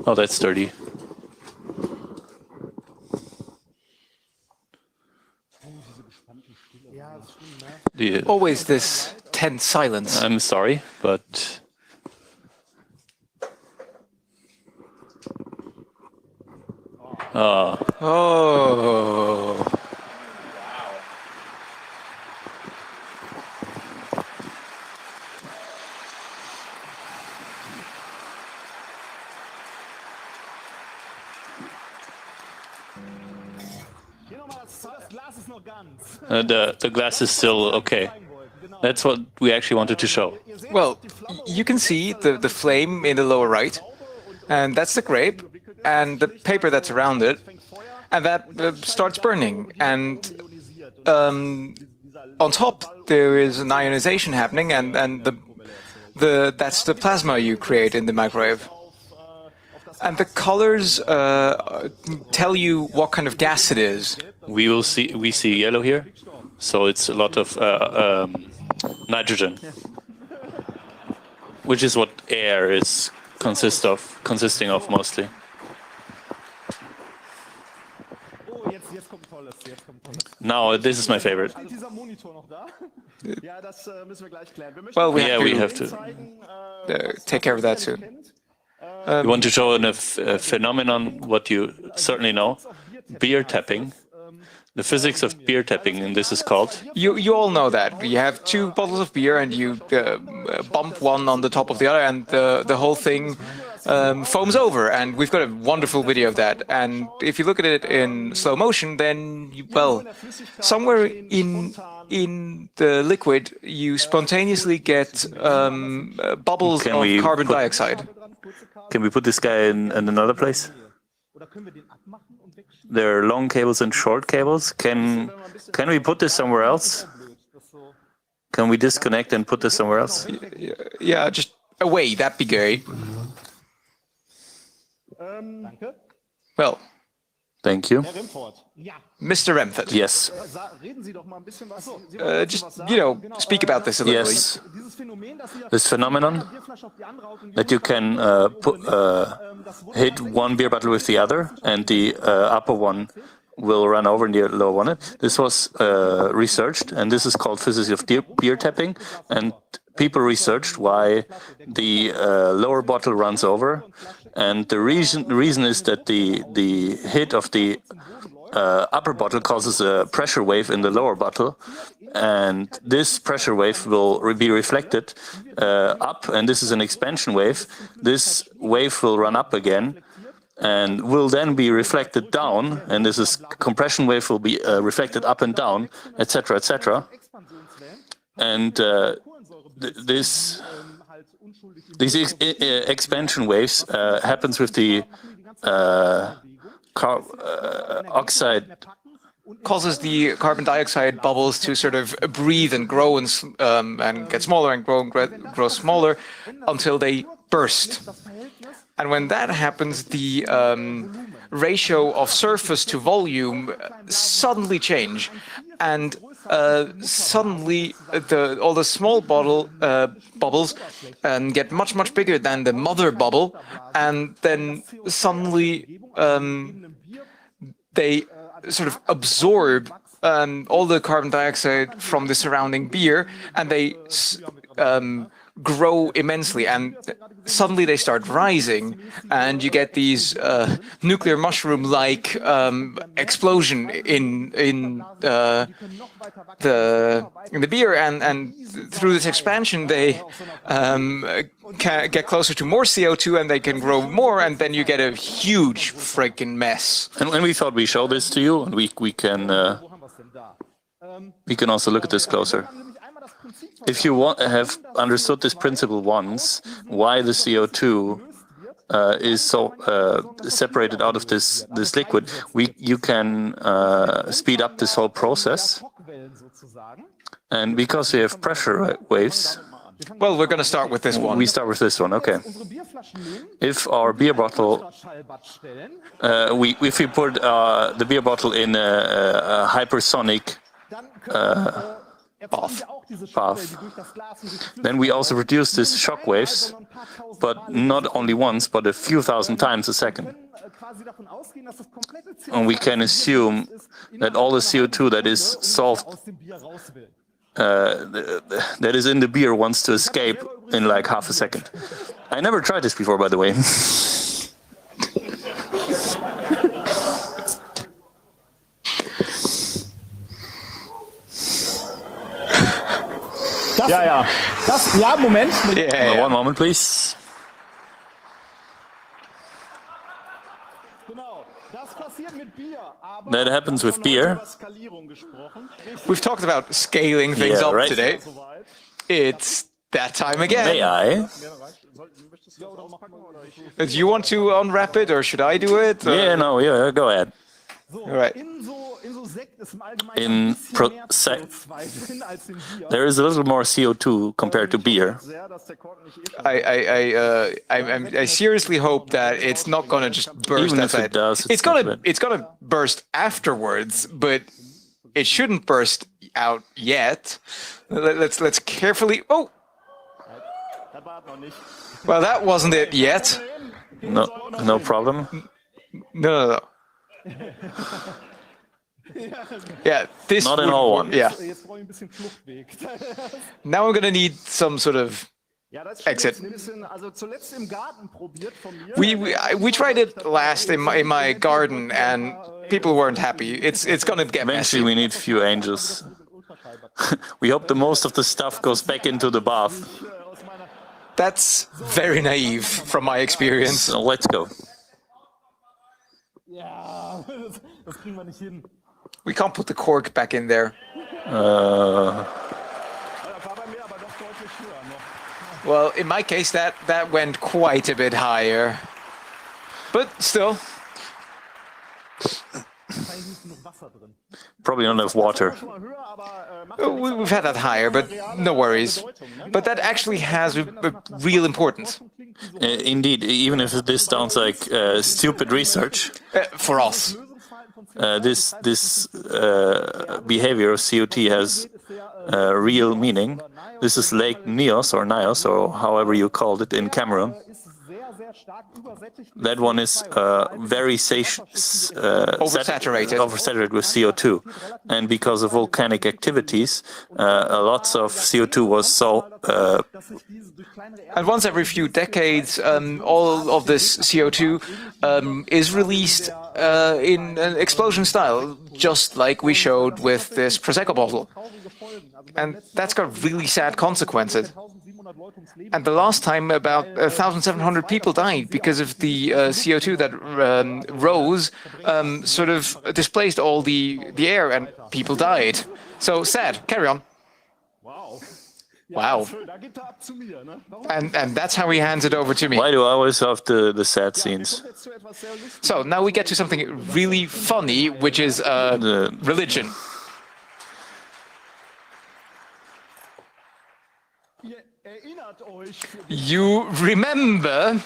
Speaker 7: Oh, that's dirty.
Speaker 8: Always this tense silence.
Speaker 7: I'm sorry, but
Speaker 8: Oh.
Speaker 7: the glass is still okay. That's what we actually wanted to show.
Speaker 8: Well, you can see the flame in the lower right, and that's the grape, and the paper that's around it, and that starts burning. And on top there is an ionization happening, and that's the plasma you create in the microwave. And the colors tell you what kind of gas it is.
Speaker 7: We see yellow here, so it's a lot of nitrogen, which is what air is consisting of mostly. Now this is my favorite.
Speaker 8: Well, we
Speaker 7: have to
Speaker 8: take care of that soon.
Speaker 7: We want to show a phenomenon what you certainly know: beer tapping. The physics of beer tapping, and this is called?
Speaker 8: You all know that. You have two bottles of beer and you bump one on the top of the other and the whole thing foams over. And we've got a wonderful video of that. And if you look at it in slow motion, then, well, somewhere in the liquid, you spontaneously get bubbles of carbon dioxide.
Speaker 7: Can we put this guy in another place? There are long cables and short cables. Can we put this somewhere else? Can we disconnect and put this somewhere else?
Speaker 8: Yeah, just away. That'd be great. Well,
Speaker 7: thank you.
Speaker 8: Mr. Remford.
Speaker 7: Yes.
Speaker 8: Just, speak about this a little.
Speaker 7: Yes. This phenomenon that you can hit one beer bottle with the other and the upper one will run over and the lower one. This was researched, and this is called physics of beer tapping. And people researched why the lower bottle runs over, and the reason is that the hit of the upper bottle causes a pressure wave in the lower bottle, and this pressure wave will be reflected up, and this is an expansion wave. This wave will run up again and will then be reflected down, and this is compression wave will be reflected up and down, etc., etc. And these expansion waves happens with the oxide.
Speaker 8: Causes the carbon dioxide bubbles to sort of breathe and grow and get smaller and grow smaller until they burst. And when that happens, the ratio of surface to volume suddenly change, and suddenly all the small bubbles get much bigger than the mother bubble, and then suddenly they sort of absorb all the carbon dioxide from the surrounding beer, and they grow immensely, and suddenly they start rising, and you get these nuclear mushroom-like explosion in the beer, and through this expansion they can get closer to more CO2 and they can grow more, and then you get a huge freaking mess.
Speaker 7: And we thought we show this to you, and we can also look at this closer. If you have understood this principle once, why the CO2 is so separated out of this liquid, you can speed up this whole process. And because we have pressure waves.
Speaker 8: Well, we're going to start with this one.
Speaker 7: We start with this one, okay. If our beer bottle, if we put the beer bottle in a hypersonic path, then we also produce these shock waves, but not only once, but a few thousand times a second. And we can assume that all the CO2 that is solved, that is in the beer, wants to escape in like half a second. I never tried this before, by the way.
Speaker 6: Moment.
Speaker 7: Yeah. One moment, please. That happens with beer.
Speaker 8: We've talked about scaling things up today. It's that time again.
Speaker 7: May I?
Speaker 8: Do you want to unwrap it, or should I do it?
Speaker 7: Yeah, go ahead.
Speaker 8: All right.
Speaker 7: In there is a little more CO2 compared to beer.
Speaker 8: I seriously hope that it's not going to just burst.
Speaker 7: Even if it does,
Speaker 8: it's gonna burst afterwards, but it shouldn't burst out yet. Let's carefully. Oh, well, that wasn't it yet.
Speaker 7: No problem.
Speaker 8: No. Yeah, this
Speaker 7: not in all one.
Speaker 8: Yeah. Now I'm gonna need some sort of exit. We tried it last in my garden, and people weren't happy. It's gonna get
Speaker 7: Eventually,
Speaker 8: messy.
Speaker 7: we need few angels. We hope the most of the stuff goes back into the bath.
Speaker 8: That's very naive from my experience.
Speaker 7: So let's go.
Speaker 8: We can't put the cork back in there. Well, in my case, that went quite a bit higher. But still.
Speaker 7: Probably not enough water.
Speaker 8: We've had that higher, but no worries. But that actually has a real importance.
Speaker 7: Indeed, even if this sounds like stupid research,
Speaker 8: For us.
Speaker 7: this behavior of COT has real meaning. This is Lake Nios or however you called it in Cameroon. That one is very oversaturated with CO2, and because of volcanic activities, lots of CO2 was
Speaker 8: And once every few decades, all of this CO2 is released in an explosion style, just like we showed with this Prosecco bottle. And that's got really sad consequences. And the last time, about 1,700 people died because of the CO2 that rose, sort of displaced all the air, and people died. So sad. Carry on. Wow. And that's how he hands it over to me.
Speaker 7: Why do I always have the sad scenes?
Speaker 8: So now we get to something really funny, which is religion. You remember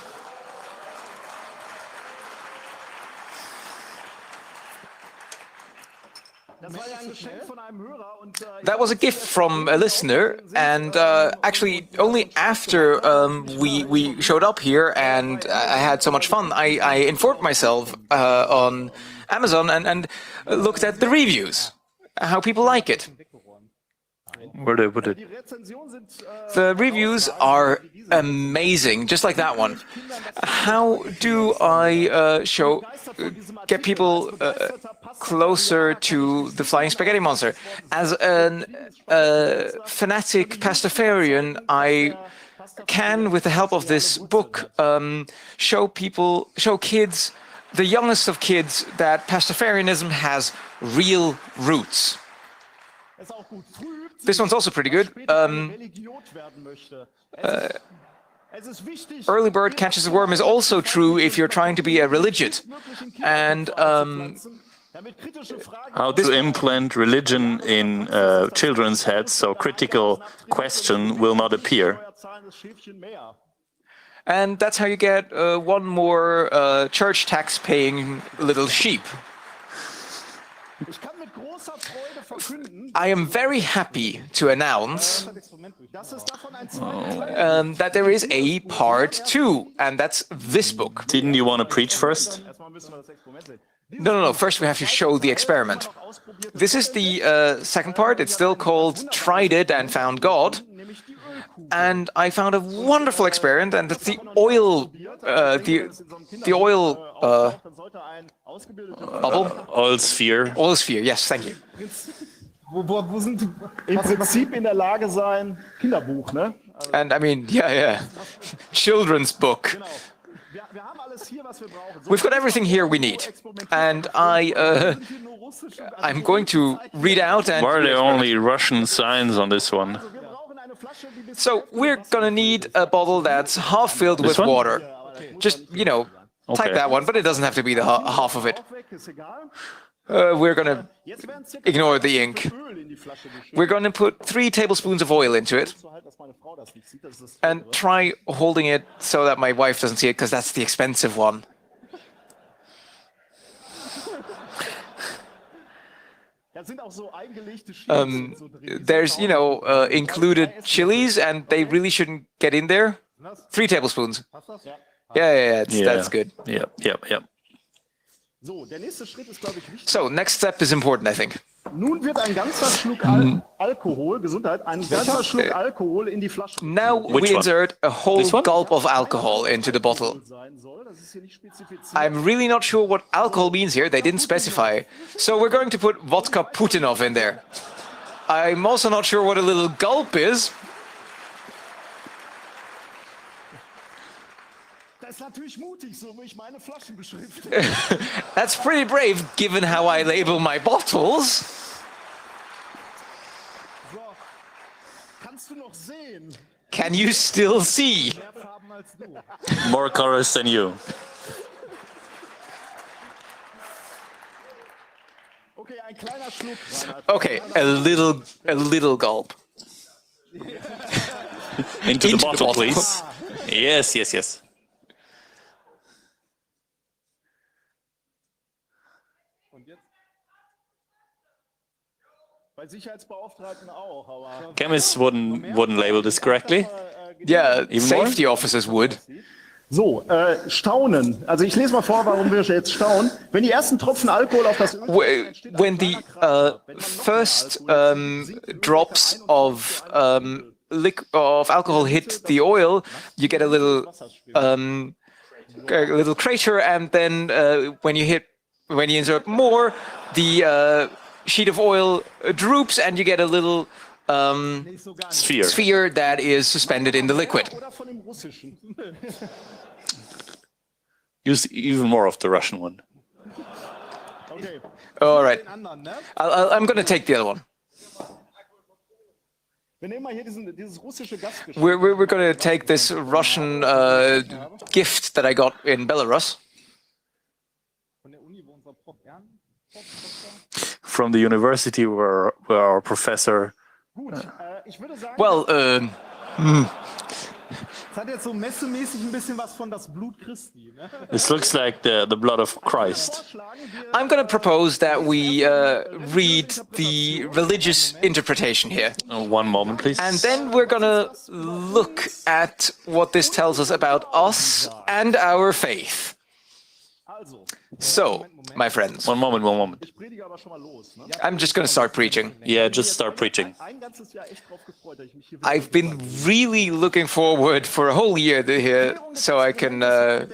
Speaker 8: that was a gift from a listener, and actually only after we showed up here and I had so much fun, I informed myself on Amazon and looked at the reviews, how people like it.
Speaker 7: Where do I put it?
Speaker 8: The reviews are amazing, just like that one. How do I get people closer to the flying spaghetti monster? As a fanatic pastafarian, I can, with the help of this book, show kids, the youngest of kids, that pastafarianism has real roots. This one's also pretty good. Early bird catches a worm is also true if you're trying to be a religious. And
Speaker 7: how to implant religion in children's heads so critical question will not appear.
Speaker 8: And that's how you get one more church tax-paying little sheep. I am very happy to announce that there is a part 2, and that's this book.
Speaker 7: Didn't you want to preach first?
Speaker 8: No. First we have to show the experiment. This is the second part. It's still called Tried It and Found God. And I found a wonderful experiment, and that's the oil, bubble?
Speaker 7: Oil sphere.
Speaker 8: Oil sphere, yes, thank you.
Speaker 6: Wo sind im Prinzip in der Lage sein, Kinderbuch, ne?
Speaker 8: And I mean, yeah. Children's book. We've got everything here we need. And I'm going to read out and...
Speaker 7: Why are there only Russian signs on this one?
Speaker 8: So we're gonna need a bottle that's half filled with water. Just, type that one, but it doesn't have to be the half of it. We're gonna ignore the ink. We're gonna put 3 tablespoons of oil into it. And try holding it so that my wife doesn't see it, because that's the expensive one. There's, included chilies, and they really shouldn't get in there. 3 tablespoons. Yeah, that's good.
Speaker 7: Yep.
Speaker 8: So, next step is important, I think.
Speaker 6: Nun wird ein ganzer Schluck Alkohol, Gesundheit, ein ganzer Schluck Alkohol in die Flasche.
Speaker 8: Now we insert a whole gulp of alcohol into the bottle. I'm really not sure what alcohol means here. They didn't specify. So we're going to put vodka Putinov in there. I'm also not sure what a little gulp is. That's pretty brave, given how I label my bottles. Can you still see?
Speaker 7: More colors than you.
Speaker 8: Okay, a little gulp.
Speaker 7: Into the bottle, please. Yes, yes, yes. Chemists wouldn't label this correctly.
Speaker 8: Yeah,
Speaker 7: Even
Speaker 8: safety
Speaker 7: more?
Speaker 8: officers would.
Speaker 6: So, Staunen. Also ich lese mal vor, warum wir jetzt staunen. Wenn die ersten Tropfen Alkohol auf das Öl...
Speaker 8: When the first drops of alcohol hit the oil, you get a little crater, and then when you insert more, the sheet of oil droops, and you get a little sphere that is suspended in the liquid.
Speaker 7: Use even more of the Russian one.
Speaker 8: All right, I'm going to take the other one. We're going to take this Russian gift that I got in Belarus.
Speaker 7: From the university where our professor...
Speaker 8: Well,
Speaker 7: This looks like the blood of Christ.
Speaker 8: I'm going to propose that we read the religious interpretation here.
Speaker 7: One moment, please.
Speaker 8: And then we're going to look at what this tells us about us and our faith. So, my friends.
Speaker 7: One moment.
Speaker 8: I'm just going to start preaching.
Speaker 7: Yeah, just start preaching.
Speaker 8: I've been really looking forward for a whole year here so I can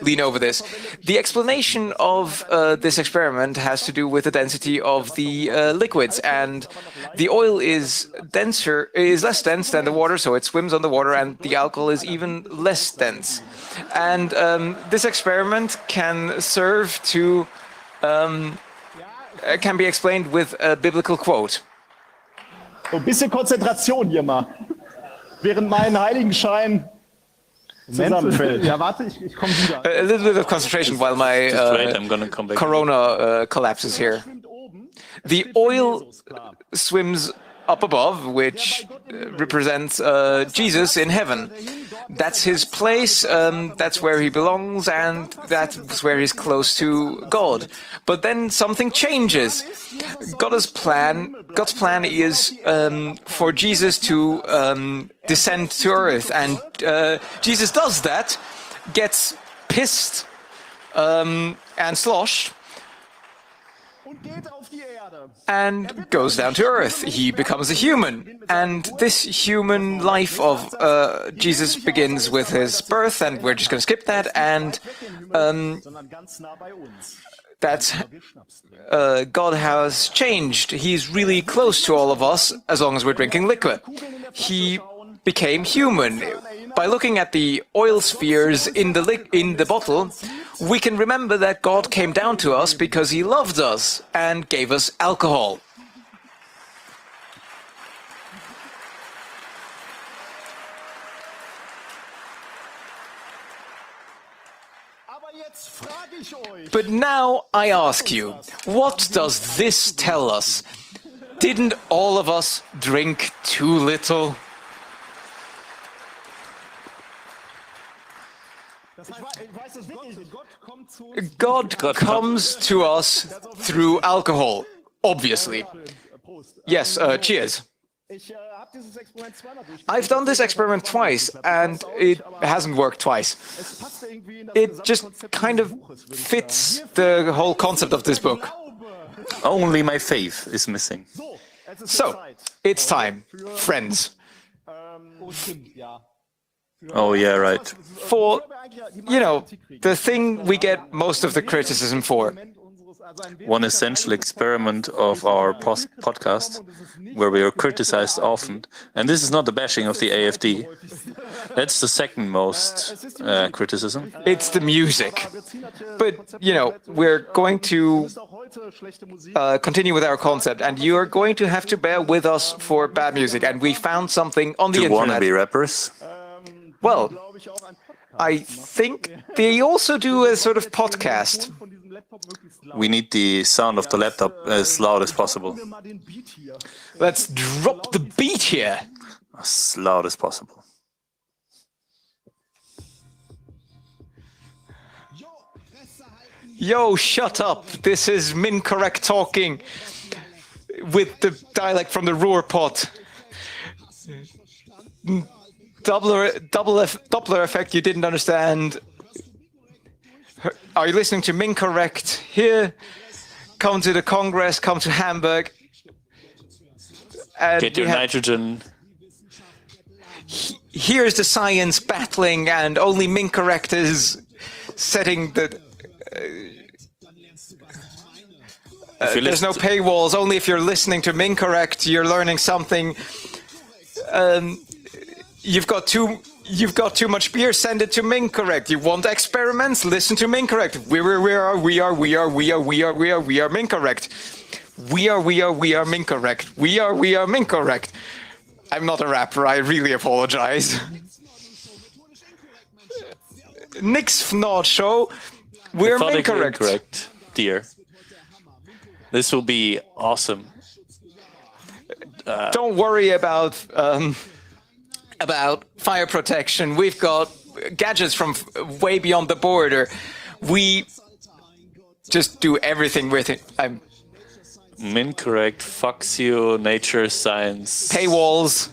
Speaker 8: lean over this. The explanation of this experiment has to do with the density of the liquids, and the oil is less dense than the water, so it swims on the water, and the alcohol is even less dense. And this experiment can serve to can be explained with a biblical quote.
Speaker 6: Ein bisschen Konzentration hier mal. Während mein Heiligenschein zusammenfällt. Ja, warte, ich komme wieder.
Speaker 8: A little bit of concentration while my corona collapses here. The oil swims up above, which represents Jesus in heaven. That's his place, that's where he belongs, and that's where he's close to God. But then something changes. God's plan is for Jesus to descend to earth, and Jesus does that, gets pissed and sloshed, and goes down to earth. He becomes a human, and this human life of Jesus begins with his birth, and we're just going to skip that, and that God has changed. He's really close to all of us as long as we're drinking liquid. He became human. By looking at the oil spheres in the bottle, we can remember that God came down to us because he loved us and gave us alcohol. But now I ask you, what does this tell us? Didn't all of us drink too little? God comes to us through alcohol, obviously. Yes, cheers. I've done this experiment twice, and it hasn't worked twice. It just kind of fits the whole concept of this book.
Speaker 7: Only my faith is missing.
Speaker 8: So, it's time, friends,
Speaker 7: Oh, yeah, right.
Speaker 8: for, the thing we get most of the criticism for.
Speaker 7: One essential experiment of our podcast, where we are criticized often, and this is not the bashing of the AfD. That's the second most criticism.
Speaker 8: It's the music. But, we're going to continue with our concept, and you're going to have to bear with us for bad music. And we found something on the internet.
Speaker 7: Wannabe rappers?
Speaker 8: Well, I think they also do a sort of podcast.
Speaker 7: We need the sound of the laptop as loud as possible.
Speaker 8: Let's drop the beat here.
Speaker 7: As loud as possible.
Speaker 8: Yo, shut up. This is inkorrekt talking with the dialect from the Ruhrpott. Doppler effect you didn't understand. Are you listening to inkorrekt here? Come to the Congress, come to Hamburg. And
Speaker 7: get your nitrogen.
Speaker 8: Here's the science battling, and only inkorrekt is setting the... there's no paywalls. Only if you're listening to inkorrekt, you're learning something. You've got too much beer. Send it to inkorrekt. You want experiments? Listen to inkorrekt. We are inkorrekt. We are inkorrekt. We are inkorrekt. I'm not a rapper. I really apologize. Nix Fnord show. We're inkorrekt,
Speaker 7: dear. This will be awesome.
Speaker 8: Don't worry about fire protection. We've got gadgets from way beyond the border. We just do everything with it.
Speaker 7: Inkorrekt, fucks you, nature, science.
Speaker 8: Paywalls.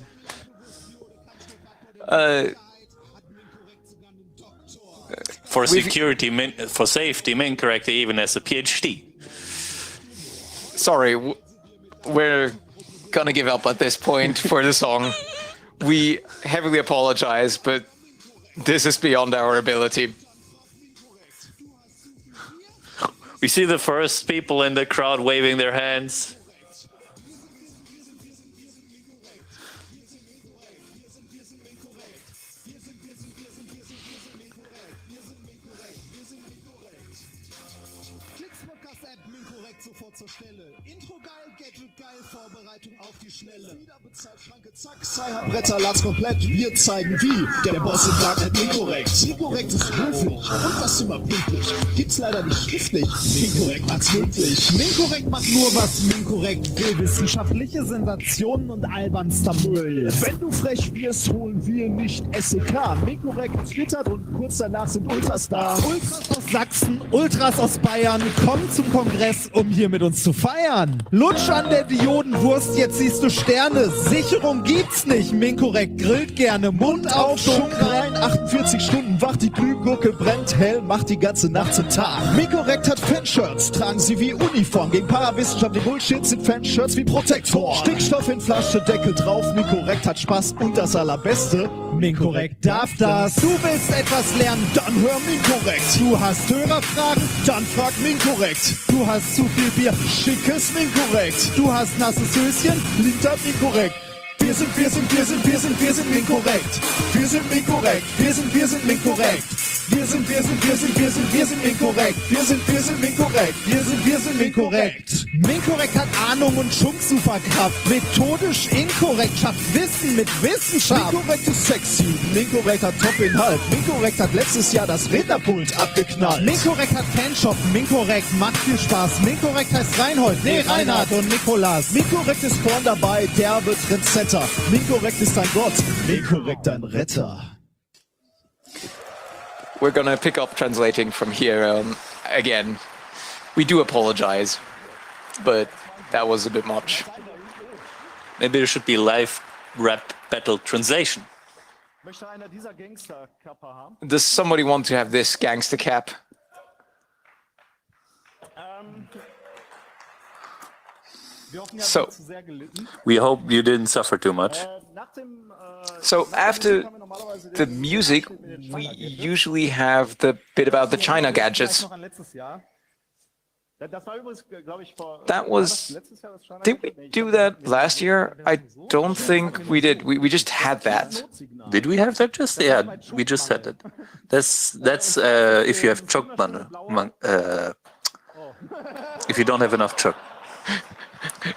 Speaker 7: For security, for safety, inkorrekt even as a PhD.
Speaker 8: Sorry, we're gonna give up at this point for the song. We heavily apologize, but this is beyond our ability.
Speaker 7: We see the first people in the crowd waving their hands.
Speaker 9: Bretter, lad's komplett, wir zeigen wie. Der Boss im Darknet inkorrekt. Inkorrekt ist höflich und fast immer pünktlich. Gibt's leider nicht schriftlich. Inkorrekt macht's möglich. Inkorrekt macht nur, was inkorrekt will. Wissenschaftliche Sensationen und albernster Müll. Wenn du frech wirst, holen wir nicht SEK. Inkorrekt twittert und kurz danach sind Ultras da. Ultras aus Sachsen, Ultras aus Bayern kommen zum Kongress, um hier mit uns zu feiern. Lutsch an der Diodenwurst, jetzt siehst du Sterne. Sicherung gibt's nicht. Inkorrekt grillt gerne. Mund auf, dunkel rein. 48 Stunden wach, die Glühgurke brennt hell, macht die ganze Nacht zum Tag. Inkorrekt hat Fanshirts, tragen sie wie Uniform. Gegen Parawissenschaft, Bullshit sind Fanshirts wie Protektor. Stickstoff in Flasche, Deckel drauf. Inkorrekt hat Spaß und das Allerbeste. Inkorrekt darf das. Du willst etwas lernen, dann hör Inkorrekt. Du hast Hörerfragen, dann frag Inkorrekt. Du hast zu viel Bier, schickes Inkorrekt. Du hast nasses Höschen, liegt ab Inkorrekt. Wir sind inkorrekt. Wir sind inkorrekt. Wir sind inkorrekt. Wir sind inkorrekt. Wir sind inkorrekt. Wir sind inkorrekt. Inkorrekt hat Ahnung und Schunk-Superkraft. Methodisch inkorrekt schafft Wissen mit Wissenschaft. Inkorrekt ist sexy. Inkorrekt hat Top-Inhalt. Inkorrekt hat letztes Jahr das Rednerpult abgeknallt. Inkorrekt hat Fanshop. Inkorrekt macht viel Spaß. Inkorrekt heißt Reinhold, Reinhard und Nikolas. Inkorrekt ist vorn dabei, derbe Trendsetter. Inkorrekt ist ein Gott. Inkorrekt ein Retter.
Speaker 8: We're gonna pick up translating from here again. We do apologize, but that was a bit much.
Speaker 7: Maybe there should be live rap battle translation.
Speaker 8: Does somebody want to have this gangster cap? So,
Speaker 7: we hope you didn't suffer too much.
Speaker 8: so after the music, we usually have the bit about the China gadgets. That was... Did we do that last year? I don't think we did. We just had that.
Speaker 7: Did we have that just? Yeah, we just had it. That's if you have choke if you don't have enough choke.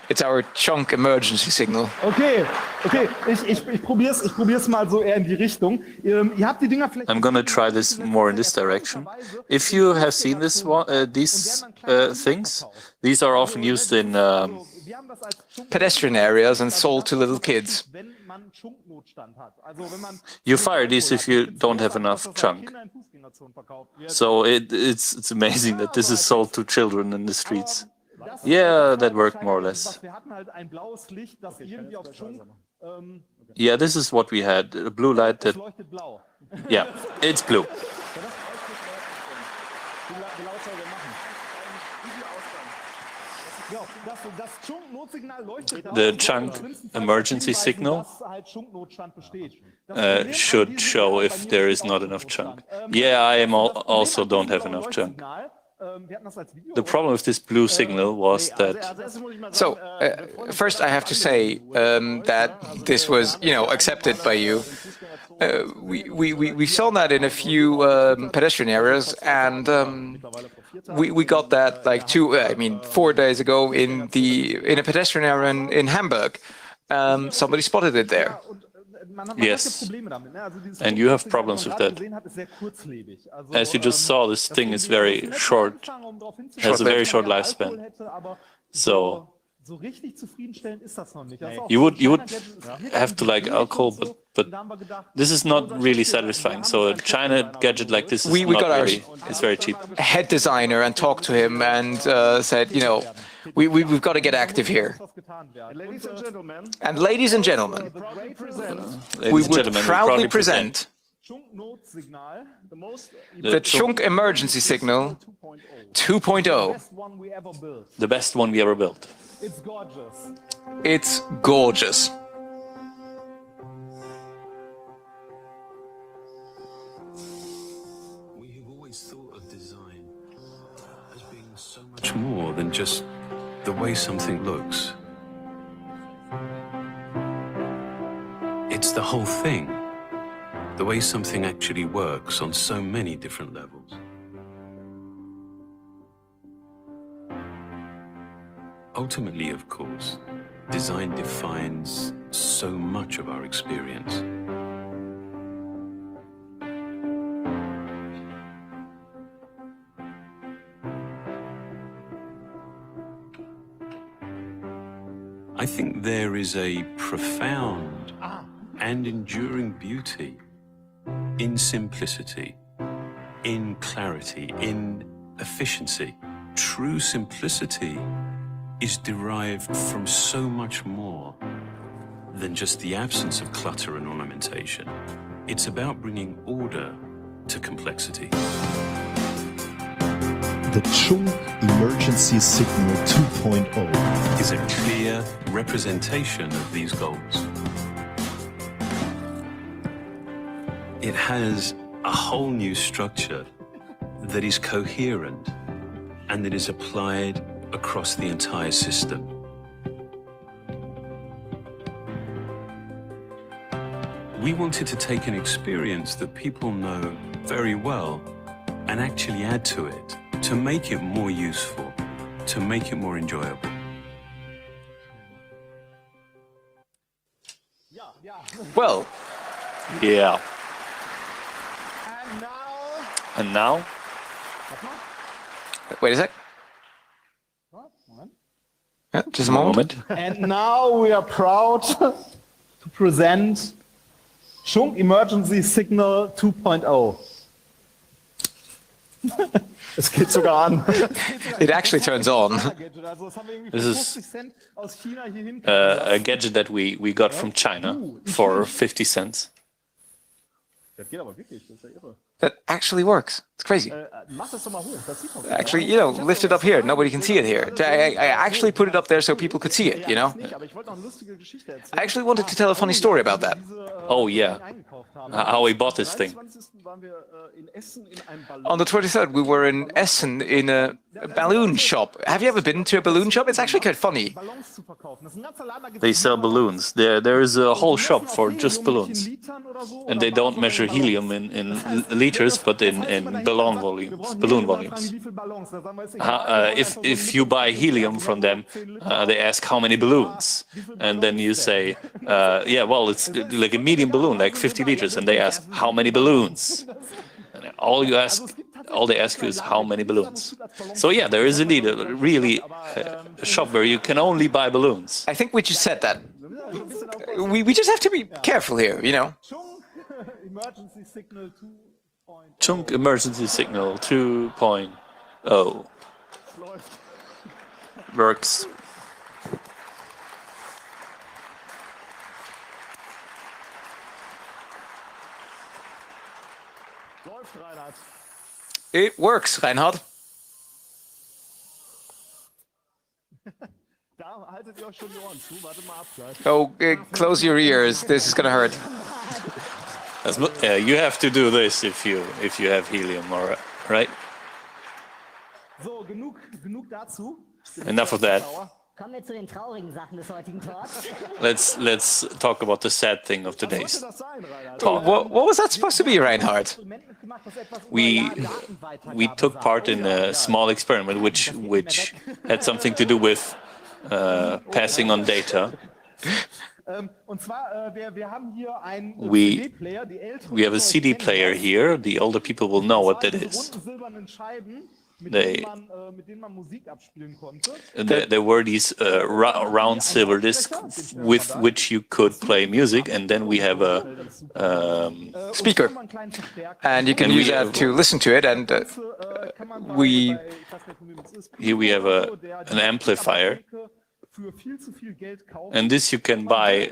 Speaker 8: It's our chunk emergency signal.
Speaker 6: Okay, ich probier's mal so eher in die Richtung. Ihr habt die Dinger vielleicht...
Speaker 7: I'm gonna try this more in this direction. If you have seen this these things, these are often used in
Speaker 8: Pedestrian areas and sold to little kids.
Speaker 7: You fire these if you don't have enough chunk. So it's amazing that this is sold to children in the streets. Yeah, that worked more or less. Yeah, this is what we had. A blue light that... Yeah, it's blue. The chunk emergency signal should show if there is not enough chunk. Yeah, I also don't have enough chunk. The problem with this blue signal was that...
Speaker 8: So, first I have to say that this was, accepted by you. We saw that in a few pedestrian areas, and we got that like 4 days ago in a pedestrian area in Hamburg. Somebody spotted it there.
Speaker 7: Yes, and you have problems with that. As you just saw, this thing is very short, has a very short lifespan. So you would have to like alcohol, but this is not really satisfying. So a China gadget like this is it's very cheap.
Speaker 8: Head designer and talked to him and said, we've got to get active here. And ladies and gentlemen, we would proudly present the Chunk Emergency Signal 2.0.
Speaker 7: The best one we ever built.
Speaker 6: It's gorgeous.
Speaker 8: It's gorgeous.
Speaker 10: We have always thought of design as being so much more than just the way something looks. It's the whole thing, the way something actually works on so many different levels. Ultimately, of course, design defines so much of our experience. I think there is a profound and enduring beauty in simplicity, in clarity, in efficiency. True simplicity is derived from so much more than just the absence of clutter and ornamentation. It's about bringing order to complexity.
Speaker 9: The Chunk Emergency Signal 2.0
Speaker 10: is a clear representation of these goals. It has a whole new structure that is coherent and that is applied across the entire system. We wanted to take an experience that people know very well and actually add to it, to make it more useful, to make it more enjoyable.
Speaker 8: Well,
Speaker 7: yeah. And now?
Speaker 8: Wait a sec. Yeah, just a moment.
Speaker 6: And now we are proud to present Chunk Emergency Signal 2.0. Es geht sogar an.
Speaker 8: It actually turns on.
Speaker 7: This is a gadget that we got from China for 50 cents.
Speaker 8: that actually works. It's crazy. Actually, lift it up here. Nobody can see it here. I actually put it up there so people could see it, I actually wanted to tell a funny story about that.
Speaker 7: Oh, yeah. How we bought this thing.
Speaker 8: On the 23rd, we were in Essen in a balloon shop. Have you ever been to a balloon shop? It's actually quite funny.
Speaker 7: They sell balloons. There is a whole shop for just balloons. And they don't measure helium in liters, but in balloon volumes. If you buy helium from them, they ask how many balloons. And then you say, yeah, well, it's like a medium balloon, like 50 liters. And they ask, how many balloons? And all they ask you is how many balloons. So yeah, there is indeed a really a shop where you can only buy balloons.
Speaker 8: I think we just said that. We just have to be careful here,
Speaker 7: Chunk emergency signal 2.0 works.
Speaker 8: It works, Reinhard. Oh, close your ears. This is gonna hurt.
Speaker 7: You have to do this if you have helium, right? Enough of that. Let's talk about the sad thing of today's talk.
Speaker 8: What was that supposed to be, Reinhard?
Speaker 7: We took part in a small experiment which had something to do with passing on data. We have a CD player here. The older people will know what that is. There were these round silver discs with which you could play music, and then we have a
Speaker 8: speaker, and you can use that to listen to it. And
Speaker 7: here we have an amplifier. And this you can buy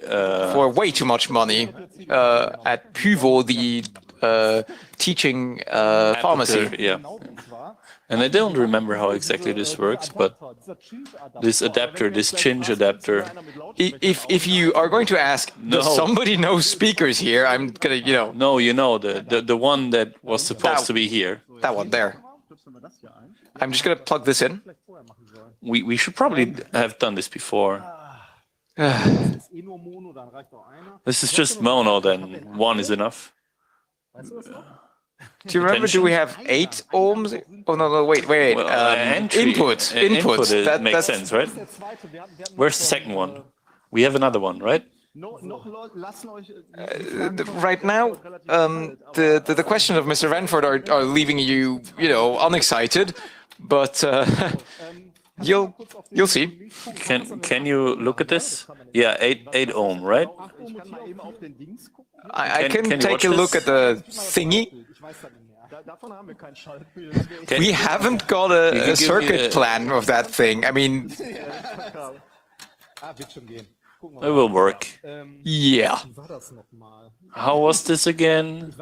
Speaker 8: for way too much money at Pyvo, the teaching pharmacy.
Speaker 7: Yeah. And I don't remember how exactly this works, but this adapter, this Chinch adapter.
Speaker 8: If you are going to ask, does somebody know speakers here? I'm gonna,
Speaker 7: No, the one that was supposed to be here.
Speaker 8: That one there. I'm just gonna plug this in.
Speaker 7: We should probably have done this before. This is just mono, then one is enough.
Speaker 8: Do you remember, do we have 8 ohms? Oh, no, wait.
Speaker 7: Well,
Speaker 8: input.
Speaker 7: That makes sense, right? Where's the second one? We have another one, right?
Speaker 8: Right now, the question of Mr. Renford are leaving you, unexcited, but you'll see.
Speaker 7: Can you look at this? Yeah, 8 ohm, right?
Speaker 8: I can take a look at the thingy. We haven't got a circuit plan of that thing. I mean,
Speaker 7: it will work.
Speaker 8: Yeah.
Speaker 7: How was this again?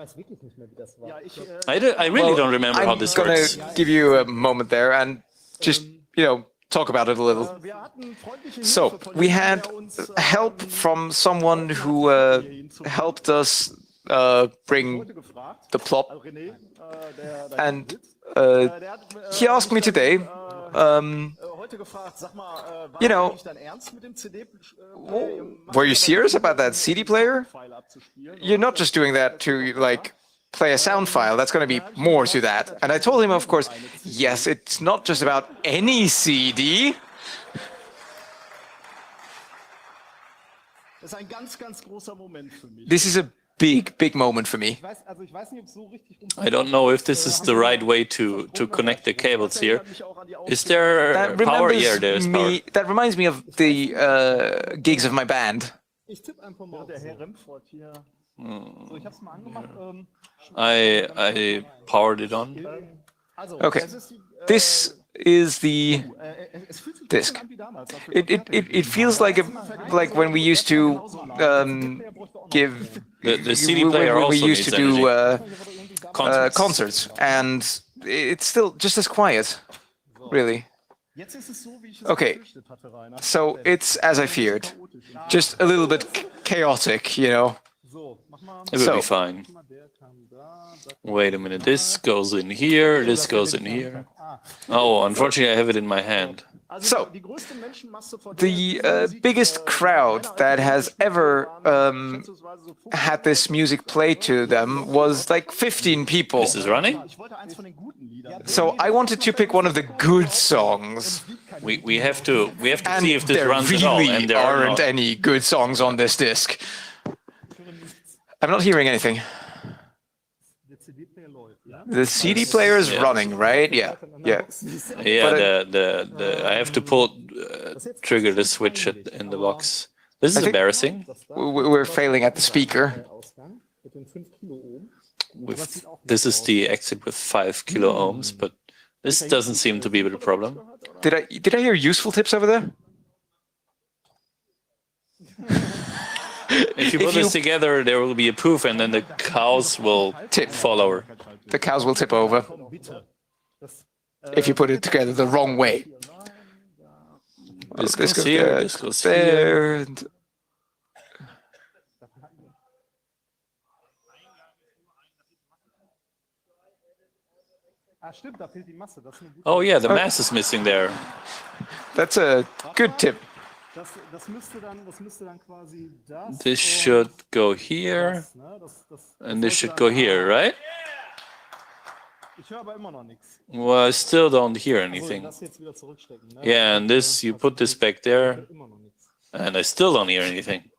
Speaker 7: I really don't remember how this works.
Speaker 8: I'm gonna give you a moment there and just, talk about it a little. So, we had help from someone who helped us bring the plop, and he asked me today, were you serious about that CD player? You're not just doing that to, play a sound file. That's going to be more to that. And I told him, of course, yes, it's not just about any CD. This is a big moment for me.
Speaker 7: I don't know if this is the right way to connect the cables here. Is there power? Yeah, there's power.
Speaker 8: That reminds me of the gigs of my band.
Speaker 7: I powered it on.
Speaker 8: Okay, this is the disc. It feels like when we used to give
Speaker 7: the CD player
Speaker 8: when
Speaker 7: also
Speaker 8: we used to do concerts, and it's still just as quiet, really. Okay, so it's as I feared, just a little bit chaotic, you know.
Speaker 7: It will be fine. Wait a minute, this goes in here, this goes in here. Oh, unfortunately I have it in my hand.
Speaker 8: So, the biggest crowd that has ever had this music played to them was like 15 people.
Speaker 7: This is running?
Speaker 8: So I wanted to pick one of the good songs.
Speaker 7: We have to
Speaker 8: And
Speaker 7: see if this
Speaker 8: there
Speaker 7: runs
Speaker 8: really
Speaker 7: at all. And there
Speaker 8: aren't any good songs on this disc. I'm not hearing anything. The CD player is running, right? Yeah, yeah.
Speaker 7: Yeah, I have to trigger the switch in the box. This is embarrassing.
Speaker 8: We're failing at the speaker.
Speaker 7: This is the exit with 5 kilo ohms, but this doesn't seem to be the problem.
Speaker 8: Did I hear useful tips over there?
Speaker 7: If you put this together, there will be a poof, and then the cows will fall over.
Speaker 8: The cows will tip over if you put it together the wrong way.
Speaker 7: This goes here, this goes
Speaker 8: there.
Speaker 7: here. Oh yeah, the mass is missing there.
Speaker 8: That's a good tip.
Speaker 7: This should go here, and this should go here, right? Well, I still don't hear anything. Yeah, and this, you put this back there, and I still don't hear anything.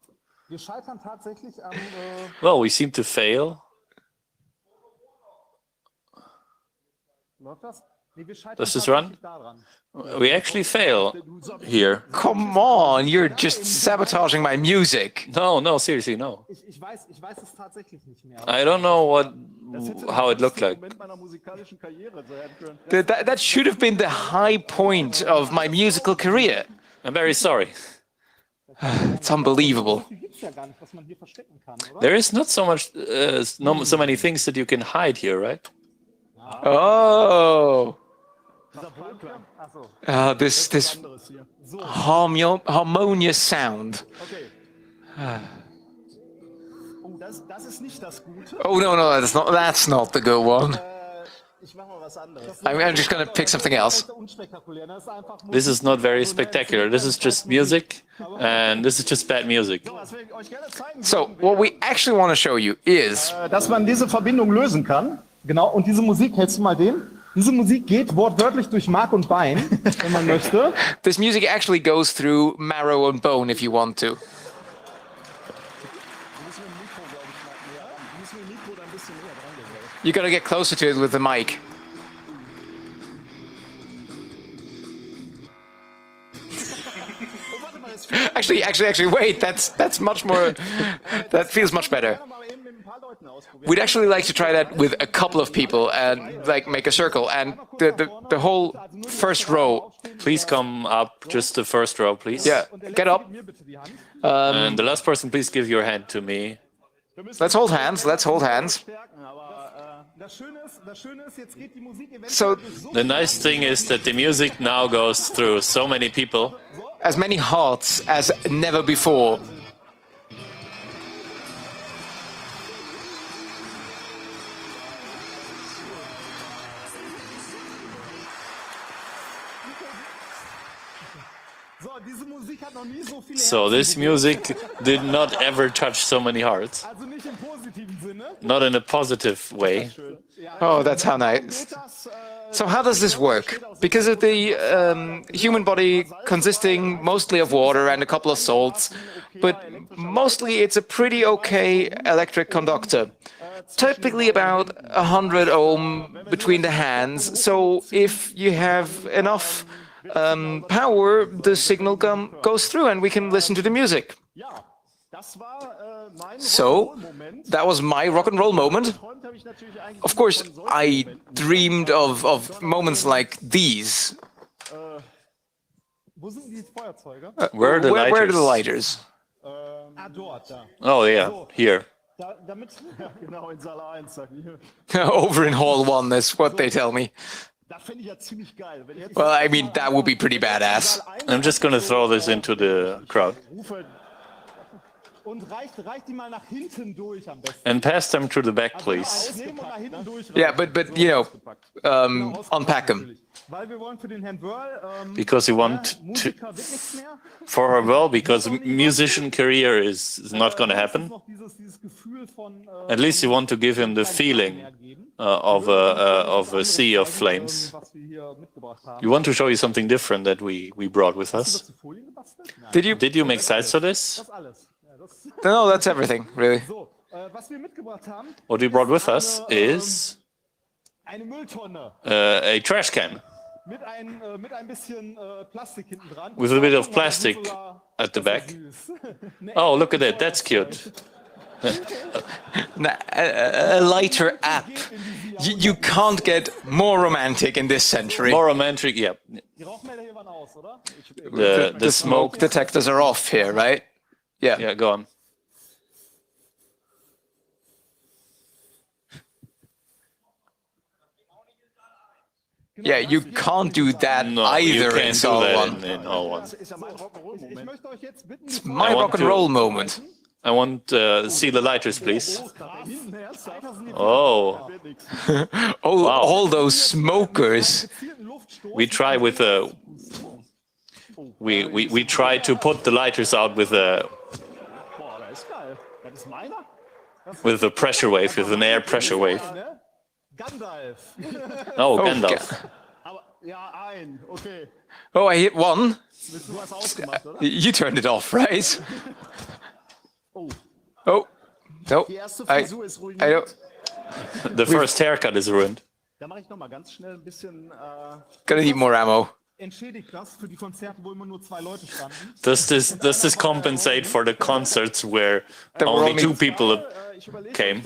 Speaker 7: Well, we seem to fail. Does this run? We actually fail here.
Speaker 8: Come on, you're just sabotaging my music.
Speaker 7: No, seriously, no. I don't know how it looked like.
Speaker 8: That should have been the high point of my musical career.
Speaker 7: I'm very sorry.
Speaker 8: It's unbelievable.
Speaker 7: There is not so much, so many things that you can hide here, right?
Speaker 8: Oh. This harmonious sound. Oh no, that's not the good one. I'm just gonna pick something else.
Speaker 7: This is not very spectacular. This is just music, and this is just bad music.
Speaker 8: So what we actually want to show you is,
Speaker 6: dass man diese Verbindung lösen kann. Genau. Und diese Musik, hältst du mal den? Diese Musik geht wortwörtlich durch Mark und Bein, wenn man möchte.
Speaker 8: This music actually goes through marrow and bone if you want to. You gotta get closer to it with the mic. Actually, wait, that's much more, that feels much better. We'd actually like to try that with a couple of people and like make a circle, and the whole first row.
Speaker 7: Please come up, just the first row, please.
Speaker 8: Yeah, get up.
Speaker 7: And the last person, please give your hand to me.
Speaker 8: Let's hold hands. So
Speaker 7: the nice thing is that the music now goes through so many people.
Speaker 8: As many hearts as never before.
Speaker 7: So this music did not ever touch so many hearts. Not in a positive way.
Speaker 8: Oh, that's how nice. So how does this work? Because of the human body consisting mostly of water and a couple of salts, but mostly it's a pretty okay electric conductor. Typically about 100 ohm between the hands. So if you have enough power, the signal goes through and we can listen to the music. So, that was my rock and roll moment. Of course, I dreamed of moments like these.
Speaker 7: Where are the lighters?
Speaker 8: Where are the lighters?
Speaker 7: Oh yeah, here.
Speaker 8: Over in Hall 1, that's what they tell me. Well, I mean, that would be pretty badass.
Speaker 7: I'm just going to throw this into the crowd. And pass them to the back, please.
Speaker 8: Yeah, but you know, unpack them.
Speaker 7: Because you want to, for her, well, because musician career is not going to happen. At least you want to give him the feeling of a sea of flames. You want to show you something different that we brought with us. Did you make sides for this?
Speaker 8: No, that's everything, really.
Speaker 7: What we brought with us is a trash can with a bit of plastic at the back. Oh, look at that. That's cute.
Speaker 8: A lighter app. You can't get more romantic in this century.
Speaker 7: More romantic, yeah. The
Speaker 8: smoke detectors are off here, right? Yeah.
Speaker 7: Yeah, go on.
Speaker 8: Yeah, you can't do that either in Hall 1.
Speaker 7: In Hall 1.
Speaker 8: It's my rock and roll moment.
Speaker 7: I want to see the lighters, please. Oh.
Speaker 8: All those smokers.
Speaker 7: We try with a... We try to put the lighters out with a pressure wave, with an air pressure wave. Oh, Gandalf.
Speaker 8: Oh, I hit one. You turned it off, right? Oh, no. I don't.
Speaker 7: The first haircut is ruined.
Speaker 8: Gonna need more ammo.
Speaker 7: Does this compensate for the concerts where only 2 people came?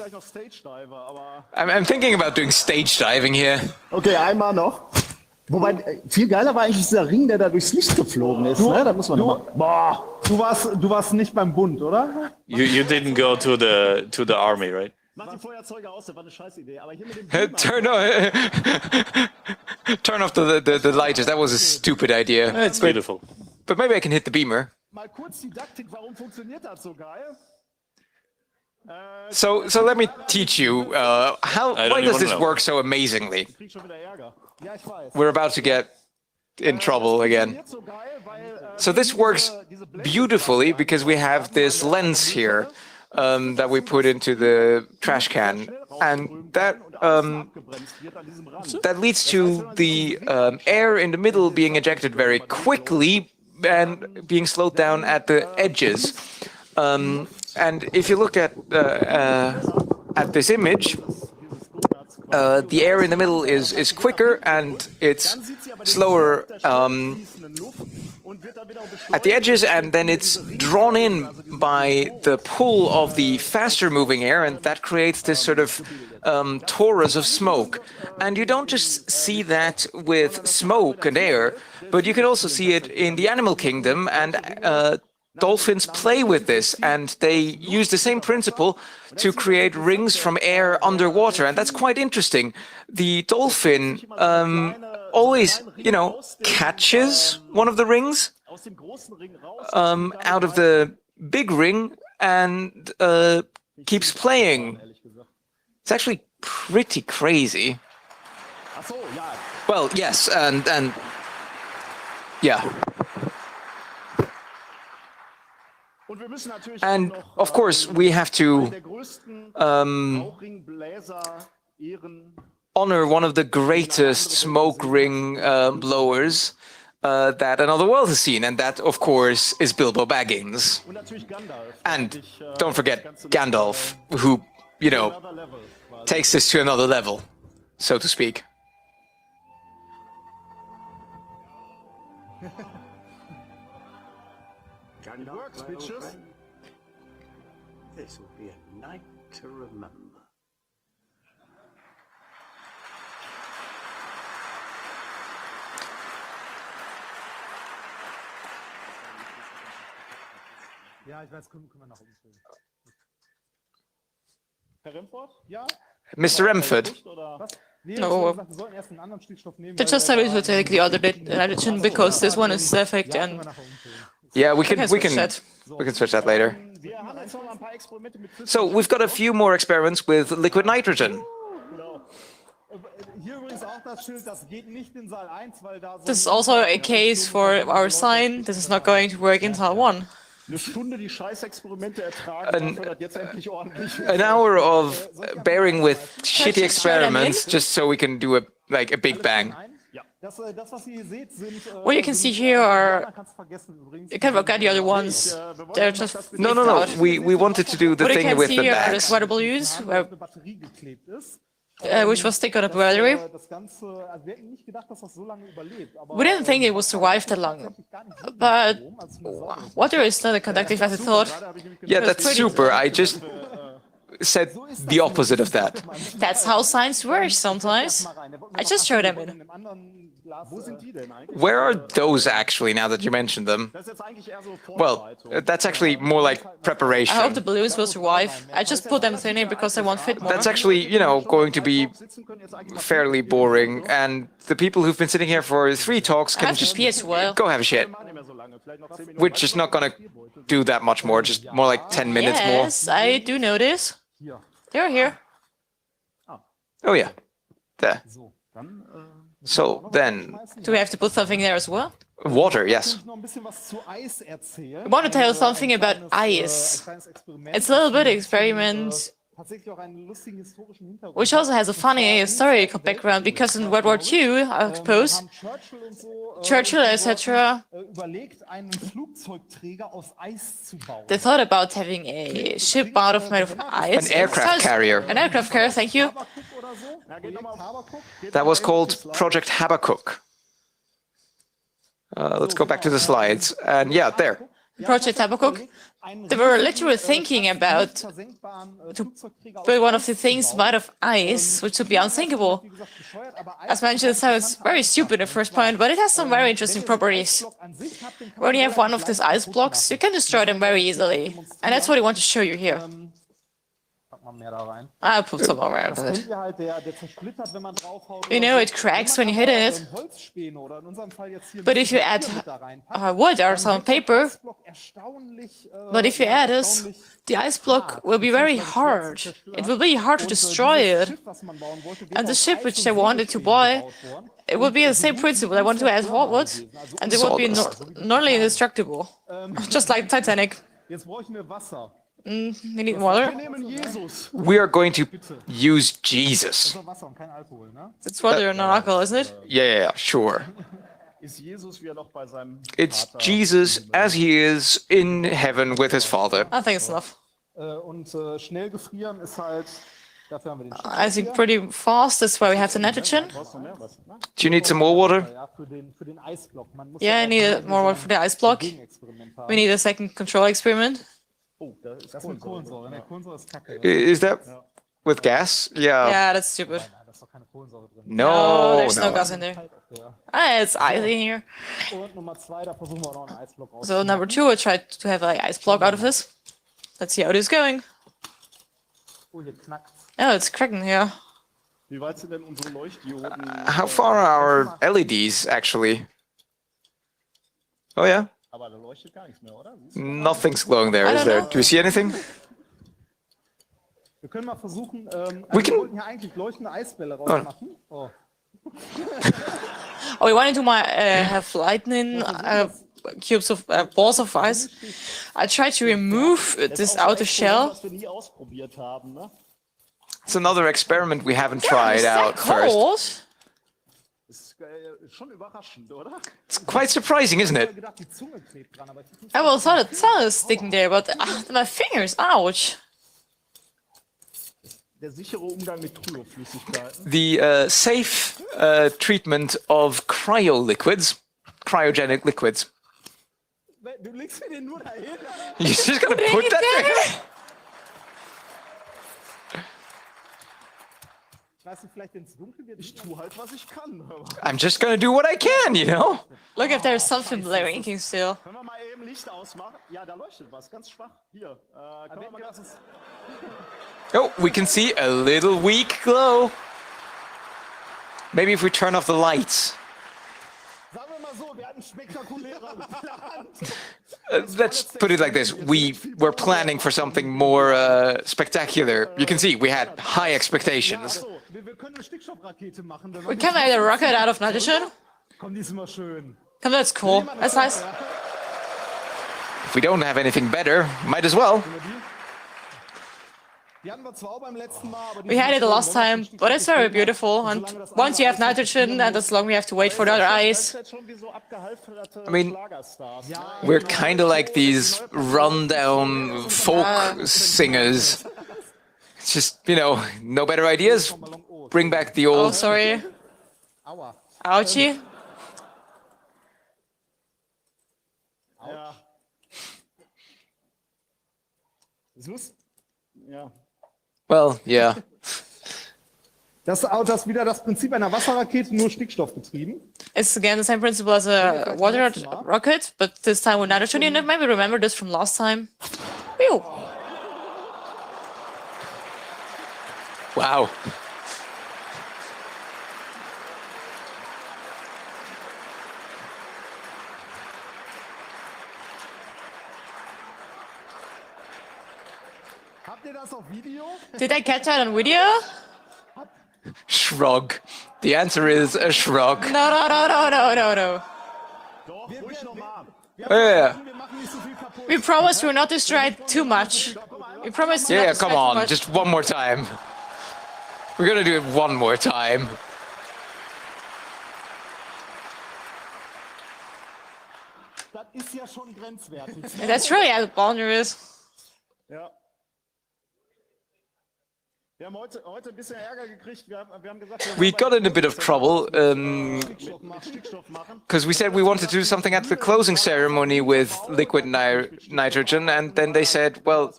Speaker 8: I'm thinking about doing stage diving here.
Speaker 6: Okay, einmal noch. Wobei, viel geiler war eigentlich dieser Ring, der da durchs Licht geflogen ist. Ne? Da muss man boah, du warst nicht beim Bund, oder?
Speaker 7: You didn't go to the army, right?
Speaker 6: Mach die Feuerzeuge aus, das war eine Scheißidee. Aber hier mit dem
Speaker 8: Turn off the lighters. That was a stupid idea.
Speaker 7: It's beautiful.
Speaker 8: But maybe I can hit the beamer.
Speaker 6: Mal kurz Didaktik, warum funktioniert das so geil?
Speaker 8: So let me teach you why does this work so amazingly? We're about to get in trouble again. So this works beautifully because we have this lens here that we put into the trash can, and that leads to the air in the middle being ejected very quickly and being slowed down at the edges. And if you look at this image, the air in the middle is quicker and it's slower at the edges, and then it's drawn in by the pull of the faster moving air, and that creates this sort of torus of smoke. And you don't just see that with smoke and air, but you can also see it in the animal kingdom, and dolphins play with this, and they use the same principle to create rings from air underwater, and that's quite interesting. The dolphin always, catches one of the rings out of the big ring and keeps playing. It's actually pretty crazy. Well, yes, and yeah. And of course, we have to honor one of the greatest smoke ring blowers that another world has seen, and that, of course, is Bilbo Baggins. And don't forget Gandalf, who, takes this to another level, so to speak.
Speaker 11: It works, bitches. This will be a night to remember.
Speaker 1: Ja, ich weiß, können wir nach oben stellen.
Speaker 8: Mr. Remford.
Speaker 4: No. They just started to take the other nitrogen because this one is perfect and
Speaker 8: yeah, we can switch that later. So we've got a few more experiments with liquid nitrogen.
Speaker 4: This is also a case for our sign. This is not going to work in Saal 1.
Speaker 8: An hour of bearing with shitty experiments just so we can do a big bang.
Speaker 4: What you can see here are you can forget the other ones. They're just
Speaker 8: no. We wanted to do the thing with the bags.
Speaker 4: What you can see here are the W's, which was stick on a battery. We didn't think it would survive that long, but water is not as conductive as I thought.
Speaker 8: Yeah, that's super. I just said the opposite of that.
Speaker 4: That's how science works sometimes. I just showed them in.
Speaker 8: Where are those actually, now that you mentioned them? Well, that's actually more like preparation.
Speaker 4: I hope the balloons will survive. I just put them in here because they won't fit more.
Speaker 8: That's actually, going to be fairly boring, and the people who've been sitting here for 3 talks can just go have a shit. We're just not gonna do that much more, just more like 10 minutes more.
Speaker 4: Yes, I do notice. They're here.
Speaker 8: Oh yeah, there. So then...
Speaker 4: Do we have to put something there as well?
Speaker 8: Water, yes.
Speaker 4: I want to tell something about ice. It's a little bit experiment, which also has a funny historical background, because in World War II, I suppose, Churchill, etc., they thought about having a ship made of ice.
Speaker 8: An aircraft carrier.
Speaker 4: An aircraft carrier, thank you.
Speaker 8: That was called Project Habakkuk. Let's go back to the slides. And yeah, there.
Speaker 4: Project Habakkuk. They were literally thinking about to build one of the things made of ice, which would be unthinkable. As mentioned, it sounds very stupid at first point, but it has some very interesting properties. When you have one of these ice blocks, you can destroy them very easily. And that's what I want to show you here. I'll put some more around it. It cracks when you hit it. But if you add wood or some paper, the ice block will be very hard. It will be hard to destroy it. And the ship which they wanted to buy, it would be the same principle. They wanted to add wood, and it would be normally indestructible. Just like Titanic. We need water.
Speaker 8: We are going to use Jesus.
Speaker 4: It's water and not alcohol, isn't it?
Speaker 8: Yeah, sure. It's Jesus as he is in heaven with his Father.
Speaker 4: I think it's enough. I think pretty fast, that's why we have the nitrogen.
Speaker 8: Do you need some more water?
Speaker 4: Yeah, I need more water for the ice block. We need a second control experiment.
Speaker 8: Is that with gas? Yeah.
Speaker 4: Yeah, that's stupid.
Speaker 8: No,
Speaker 4: there's no gas in there. It's ice in here. So number 2, I tried to have an ice block out of this. Let's see how it is going. Oh, it's cracking here.
Speaker 8: How far are our LEDs actually? Oh yeah. Nothing's glowing there, is there? Do you see anything? We can...
Speaker 4: we wanted to have lightning cubes of balls of ice. I tried to remove this outer shell.
Speaker 8: It's another experiment we haven't tried out first. It's quite surprising, isn't it?
Speaker 4: I well thought the tongue was sticking there, but my fingers, ouch.
Speaker 8: The safe treatment of cryogenic liquids. You're just gonna put that there? I'm just gonna do what I can,
Speaker 4: Look if there's something blinking still.
Speaker 8: Oh, we can see a little weak glow. Maybe if we turn off the lights. Let's put it like this. We were planning for something more spectacular. You can see we had high expectations.
Speaker 4: We can make a rocket out of nitrogen. Come, that's cool. That's nice.
Speaker 8: If we don't have anything better, might as well.
Speaker 4: We had it the last time, but it's very beautiful. And once you have nitrogen, and as long we have to wait for the other ice.
Speaker 8: I mean, we're kind of like these rundown folk singers. It's just, you know, no better ideas. Bring back the old.
Speaker 4: Oh, sorry. Ouchie.
Speaker 8: Well, yeah.
Speaker 6: Das ist wieder das Prinzip einer Wasserrakete, nur Stickstoff betrieben.
Speaker 4: It's again the same principle as a water rocket, but this time with nitrogen in it. Maybe remember this from last time. Whew.
Speaker 8: Wow.
Speaker 4: Did I catch that on video?
Speaker 8: Shrug. The answer is a shrug.
Speaker 4: No.
Speaker 8: Yeah.
Speaker 4: We promised we're not destroyed too much. We promised to not
Speaker 8: Yeah,
Speaker 4: destroy
Speaker 8: come on.
Speaker 4: too much.
Speaker 8: Just one more time. We're gonna do it one more time.
Speaker 4: That's really out of boundaries.
Speaker 6: Ja.
Speaker 8: We got in a bit of trouble because we said we wanted to do something at the closing ceremony with liquid nitrogen, and then they said, well,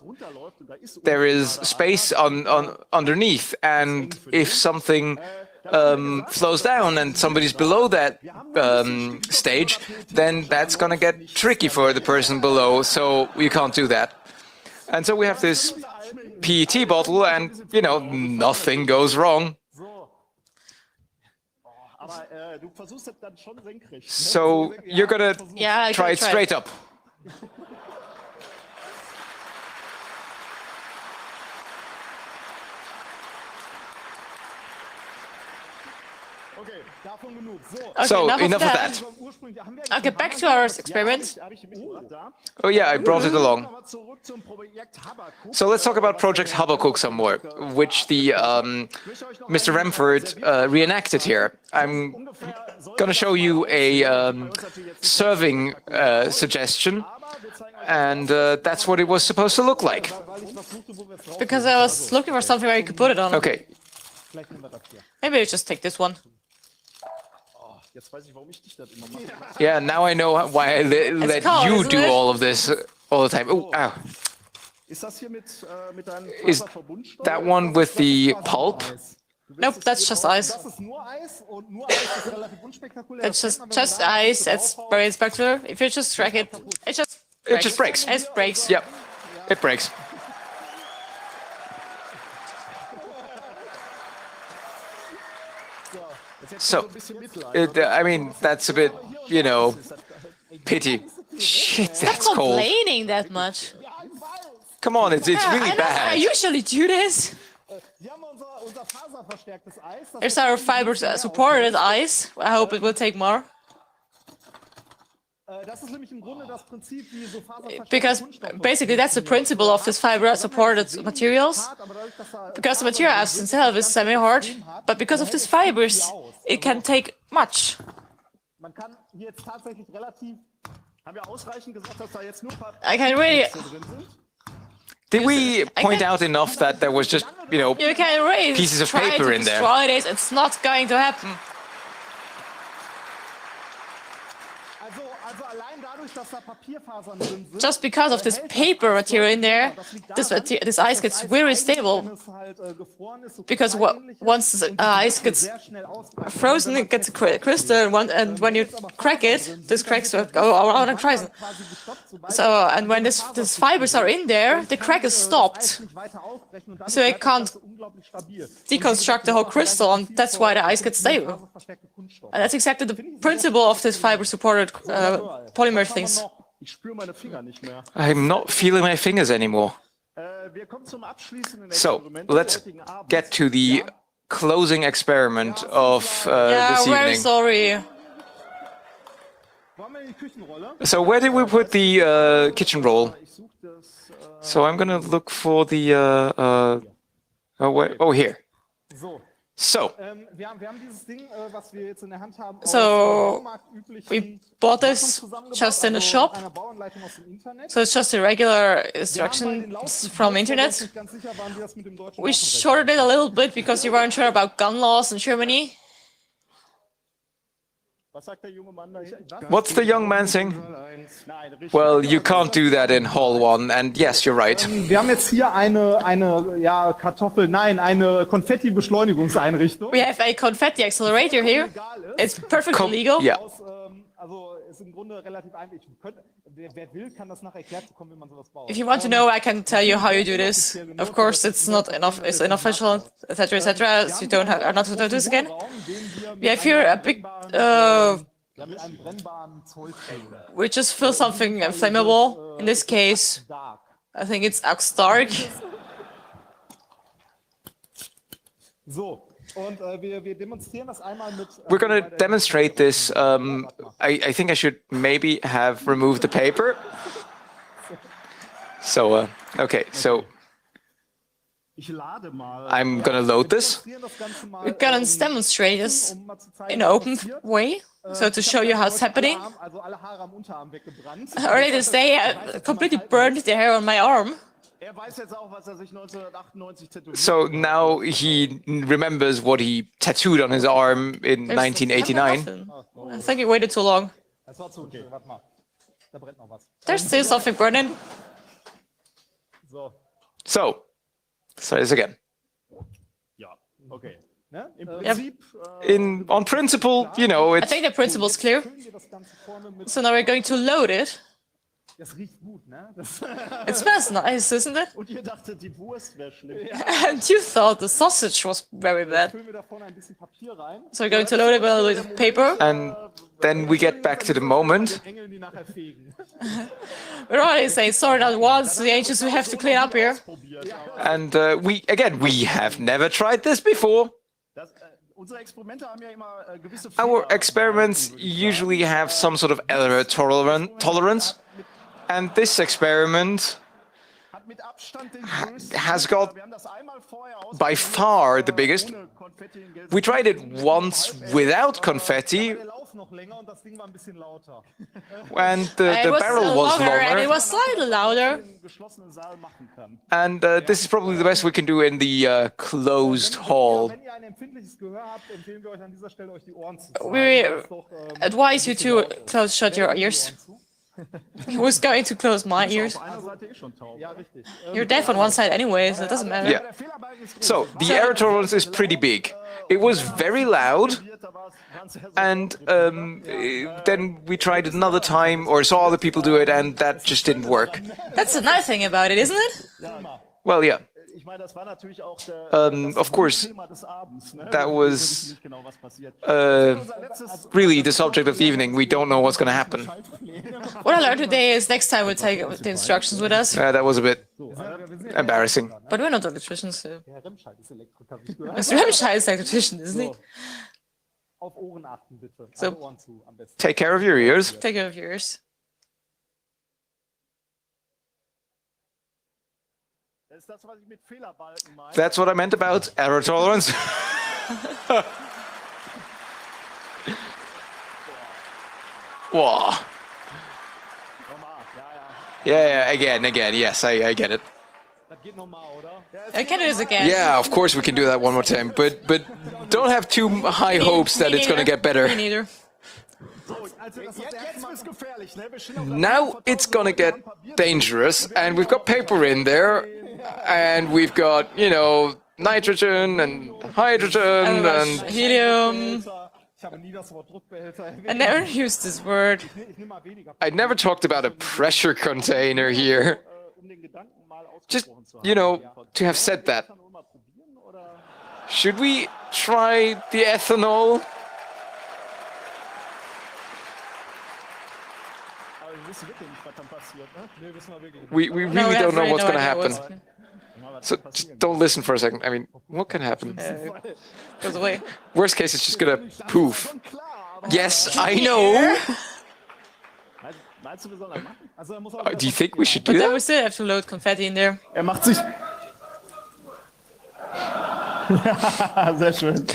Speaker 8: there is space underneath, and if something flows down and somebody's below that stage, then that's gonna get tricky for the person below, so you can't do that. And so we have this PET bottle, and, you know, nothing goes wrong. So you're gonna try it straight up.
Speaker 4: Okay,
Speaker 8: So enough of
Speaker 4: of
Speaker 8: that.
Speaker 4: Okay, back to our experiment.
Speaker 8: Oh yeah, I brought it along. So let's talk about Project Habakkuk some more, which the Mr. Remford reenacted here. I'm gonna show you a serving suggestion, and that's what it was supposed to look like.
Speaker 4: Because I was looking for something where you could put it on.
Speaker 8: Okay.
Speaker 4: Maybe I just take this one.
Speaker 8: Yeah, now I know why I let
Speaker 4: cold,
Speaker 8: you
Speaker 4: isn't
Speaker 8: do
Speaker 4: it?
Speaker 8: all of this all the time. Oh, ow. Is that one with the pulp?
Speaker 4: Nope, that's just ice. It's just ice. It's very spectacular. If you just track it, it just
Speaker 8: breaks.
Speaker 4: It breaks.
Speaker 8: Yep, it breaks. So, I mean, that's a bit, you know, pity. Shit, that's
Speaker 4: Stop
Speaker 8: cold.
Speaker 4: complaining that much.
Speaker 8: Come on, it's really bad.
Speaker 4: I usually do this. Here's our fiber supported ice. I hope it will take more. Because basically that's the principle of this fiber supported materials. Because the material as itself is semi-hard, but because of these fibers, it can take much. I can really...
Speaker 8: Did we point out enough that there was just, you know,
Speaker 4: You can really
Speaker 8: pieces of
Speaker 4: try
Speaker 8: paper
Speaker 4: to
Speaker 8: in there?
Speaker 4: destroy this. It's not going to happen. just because of this paper material in there, this ice gets very stable. Because once the ice gets frozen, it gets a crystal, and when you crack it, this cracks go around and crack. So, and when these fibers are in there, the crack is stopped. So it can't deconstruct the whole crystal, and that's why the ice gets stable. And that's exactly the principle of this fiber-supported polymer things.
Speaker 8: I'm not feeling my fingers anymore. So, let's get to the closing experiment of this evening.
Speaker 4: Very sorry.
Speaker 8: So, where did we put the kitchen roll? So, I'm gonna look for the... here. So we bought this just in the shop. So it's just the regular instructions from internet. We shorted it a little bit because we weren't sure about gun laws in Germany. What's the young man saying? Well, you can't do that in Hall 1, and yes, you're right.
Speaker 6: Wir haben jetzt hier eine Konfetti-Beschleunigungseinrichtung.
Speaker 4: We have a confetti accelerator here. It's perfectly legal.
Speaker 8: Yeah.
Speaker 4: If you want to know, I can tell you how you do this. Of course, it's not enough. It's unofficial, etc., etc. So you are not to do this again. We have here a big. We just fill something flammable. In this case, I think it's dark.
Speaker 8: We're going to demonstrate this. I think I should maybe have removed the paper. So, okay, so I'm going to load this.
Speaker 4: We're going to demonstrate this in an open way, so to show you how it's happening. Earlier this day, I completely burned the hair on my arm.
Speaker 8: So now he remembers what he tattooed on his arm in 1989.
Speaker 4: I think he waited too long. There's still something burning.
Speaker 8: So, try this again. On principle, you know,
Speaker 4: I think the principle is clear. So now we're going to load it. It smells nice, isn't it? And you thought the sausage was very bad. So we're going to load it with a little bit of paper.
Speaker 8: And then we get back to the moment.
Speaker 4: We're already saying, sorry, not once, the angels we have to clean up here.
Speaker 8: And we have never tried this before. Our experiments usually have some sort of error tolerance. And this experiment has got by far the biggest. We tried it once without confetti, and the barrel was longer.
Speaker 4: And it was slightly louder.
Speaker 8: And this is probably the best we can do in the closed hall.
Speaker 4: We advise you to shut your ears. Who's going to close my ears? You're deaf on one side anyway, so it doesn't matter.
Speaker 8: Yeah. So, the error tolerance is pretty big. It was very loud, and then we tried it another time, or saw other people do it, and that just didn't work.
Speaker 4: That's the nice thing about it, isn't it?
Speaker 8: Well, yeah. Of course, that was really the subject of the evening. We don't know what's going to happen.
Speaker 4: What I learned today is next time we'll take the instructions with us.
Speaker 8: That was a bit embarrassing.
Speaker 4: But we're not electricians. So. Mr. Remscheid is an electrician, isn't he? So,
Speaker 8: take care of your ears.
Speaker 4: Take care of your ears.
Speaker 8: That's what I meant about error tolerance. Whoa. Yeah, again, yes, I get it.
Speaker 4: I can do this again.
Speaker 8: Yeah, of course we can do that one more time, but don't have too high hopes that it's going to get better.
Speaker 4: Me neither.
Speaker 8: Now it's gonna get dangerous, and we've got paper in there, and we've got, you know, nitrogen and hydrogen and
Speaker 4: helium. I never used this word.
Speaker 8: I never talked about a pressure container here. Just, you know, to have said that. Should we try the ethanol? We really don't know what's going to happen. So just don't listen for a second. I mean, what can happen?
Speaker 4: Goes away.
Speaker 8: Worst case, it's just going to poof. Yes, I know. Do you think we should do
Speaker 4: But then
Speaker 8: that?
Speaker 4: we still have to load confetti in there.
Speaker 6: Macht sich... Sehr schön.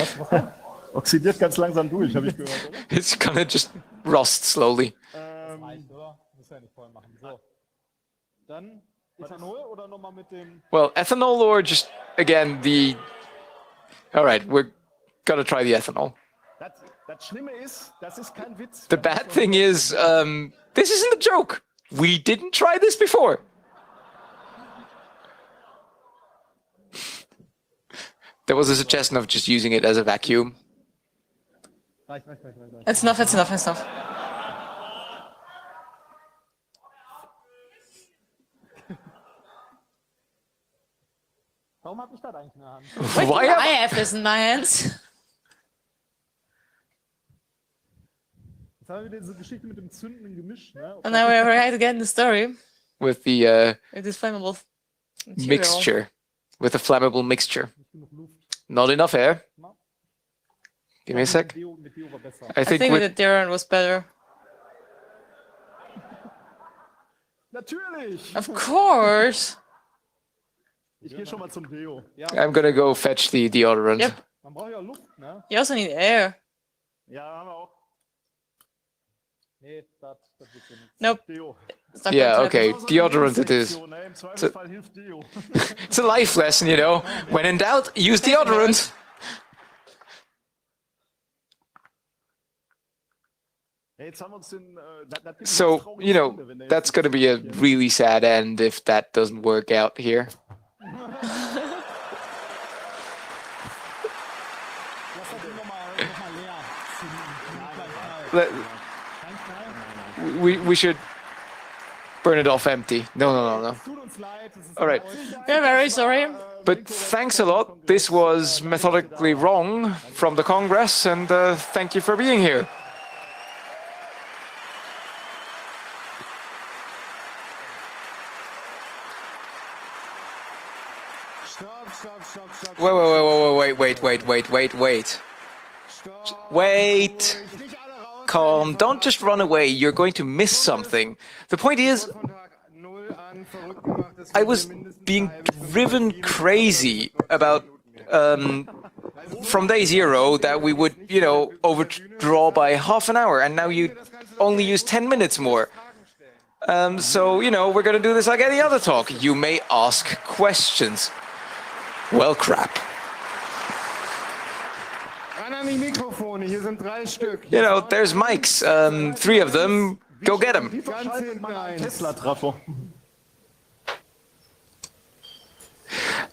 Speaker 6: Oxidiert ganz langsam durch, habe ich gehört, oder?
Speaker 8: It's gonna just rust slowly.
Speaker 6: Dann Ethanol oder nochmal mit dem...
Speaker 8: Well, ethanol or just, again, the... Alright, we're gonna try the ethanol.
Speaker 6: Das Schlimme ist, das ist kein Witz.
Speaker 8: The bad thing is, this isn't a joke. We didn't try this before. There was a suggestion of just using it as a vacuum.
Speaker 4: It's enough, it's enough, it's enough.
Speaker 6: Warum habe ich das eigentlich in der Hand?
Speaker 4: Why do I have this in my hands?
Speaker 6: Jetzt haben wir wieder diese Geschichte mit dem zündenden Gemisch, ne?
Speaker 4: And now we right again the story.
Speaker 8: With the
Speaker 4: With this flammable material.
Speaker 8: mixture. With the flammable mixture. Not enough air. Give me a sec.
Speaker 4: I think with the deodorant was better.
Speaker 6: Natürlich!
Speaker 4: Of course!
Speaker 6: Ich gehe schon mal zum Deo.
Speaker 8: I'm gonna go fetch the deodorant.
Speaker 4: Yep.
Speaker 6: Man braucht ja Luft, ne?
Speaker 4: You also need air.
Speaker 6: Ja, haben wir auch. Nee, das wird so nichts.
Speaker 4: Nope.
Speaker 6: Deo.
Speaker 8: Yeah, okay, deodorant it is.
Speaker 6: Im Zweifelsfall hilft Deo.
Speaker 8: It's a life lesson, you know. When in doubt, use deodorant. So, you know, that's going to be a really sad end if that doesn't work out here. We should burn it off empty. No. All right.
Speaker 4: We're very sorry.
Speaker 8: But thanks a lot. This was Methodically Wrong from the Congress, and thank you for being here. Wait. Calm, don't just run away, you're going to miss something. The point is, I was being driven crazy about, from day zero, that we would, you know, overdraw by half an hour, and now you only use 10 minutes more. So, you know, we're gonna do this like any other talk. You may ask questions. Well, crap. You know, there's mics, 3 of them. Go get them.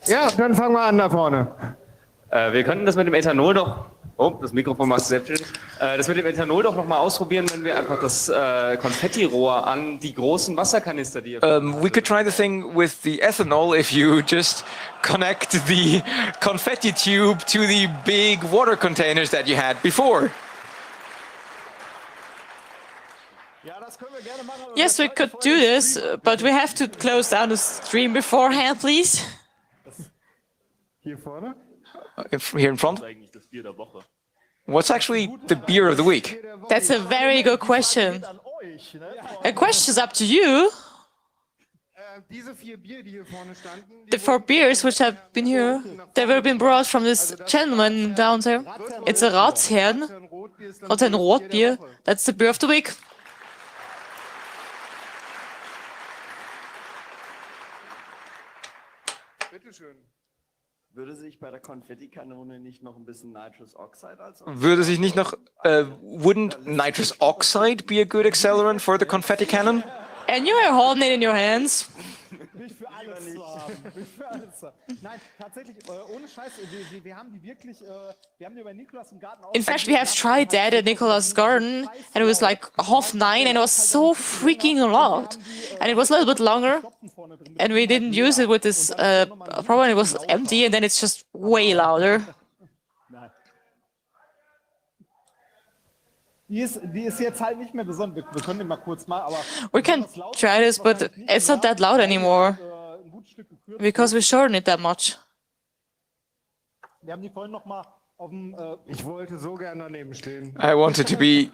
Speaker 1: Ja, dann fangen wir an da vorne.
Speaker 12: Wir könnten das mit dem Ethanol doch... Oh, das Mikrofon machst du selbstständig. Das mit dem Ethanol doch nochmal ausprobieren, wenn wir einfach das Konfettirohr an die großen Wasserkanister, die ihr...
Speaker 8: We could try the thing with the ethanol if you just connect the confetti tube to the big water containers that you had before.
Speaker 4: Yes, we could do this, but we have to close down the stream beforehand, please.
Speaker 1: Hier vorne?
Speaker 8: Here in front? What's actually the beer of the week?
Speaker 4: That's a very good question. A question's up to you. The 4 beers which have been here, they have been brought from this gentleman down there. It's a Ratsherrn, not a Rotbier. That's the beer of the week.
Speaker 11: Würde sich bei der Konfettikanone nicht noch ein bisschen Nitrous Oxide als
Speaker 8: Würde sich nicht noch, wouldn't nitrous oxide be a good accelerant for the confetti cannon?
Speaker 4: And you are holding it in your hands.
Speaker 6: Nicht für alles zu haben. Nicht für alles zu haben. Nein, tatsächlich, ohne Scheiß, wir haben die wirklich, wir haben die bei Nikolaus im Garten
Speaker 4: In fact, we have tried that at Nicholas' garden, and it was like 9:30, and it was so freaking loud. And it was a little bit longer, and we didn't use it with this problem. It was empty, and then it's just way louder.
Speaker 6: Die ist jetzt halt nicht mehr besonders. Wir können den mal kurz mal, aber
Speaker 4: we can try this, but it's not that loud anymore because we shorten it that much.
Speaker 6: Wir haben die vorhin noch mal auf dem.
Speaker 1: Ich wollte so gerne daneben stehen.
Speaker 8: I wanted to be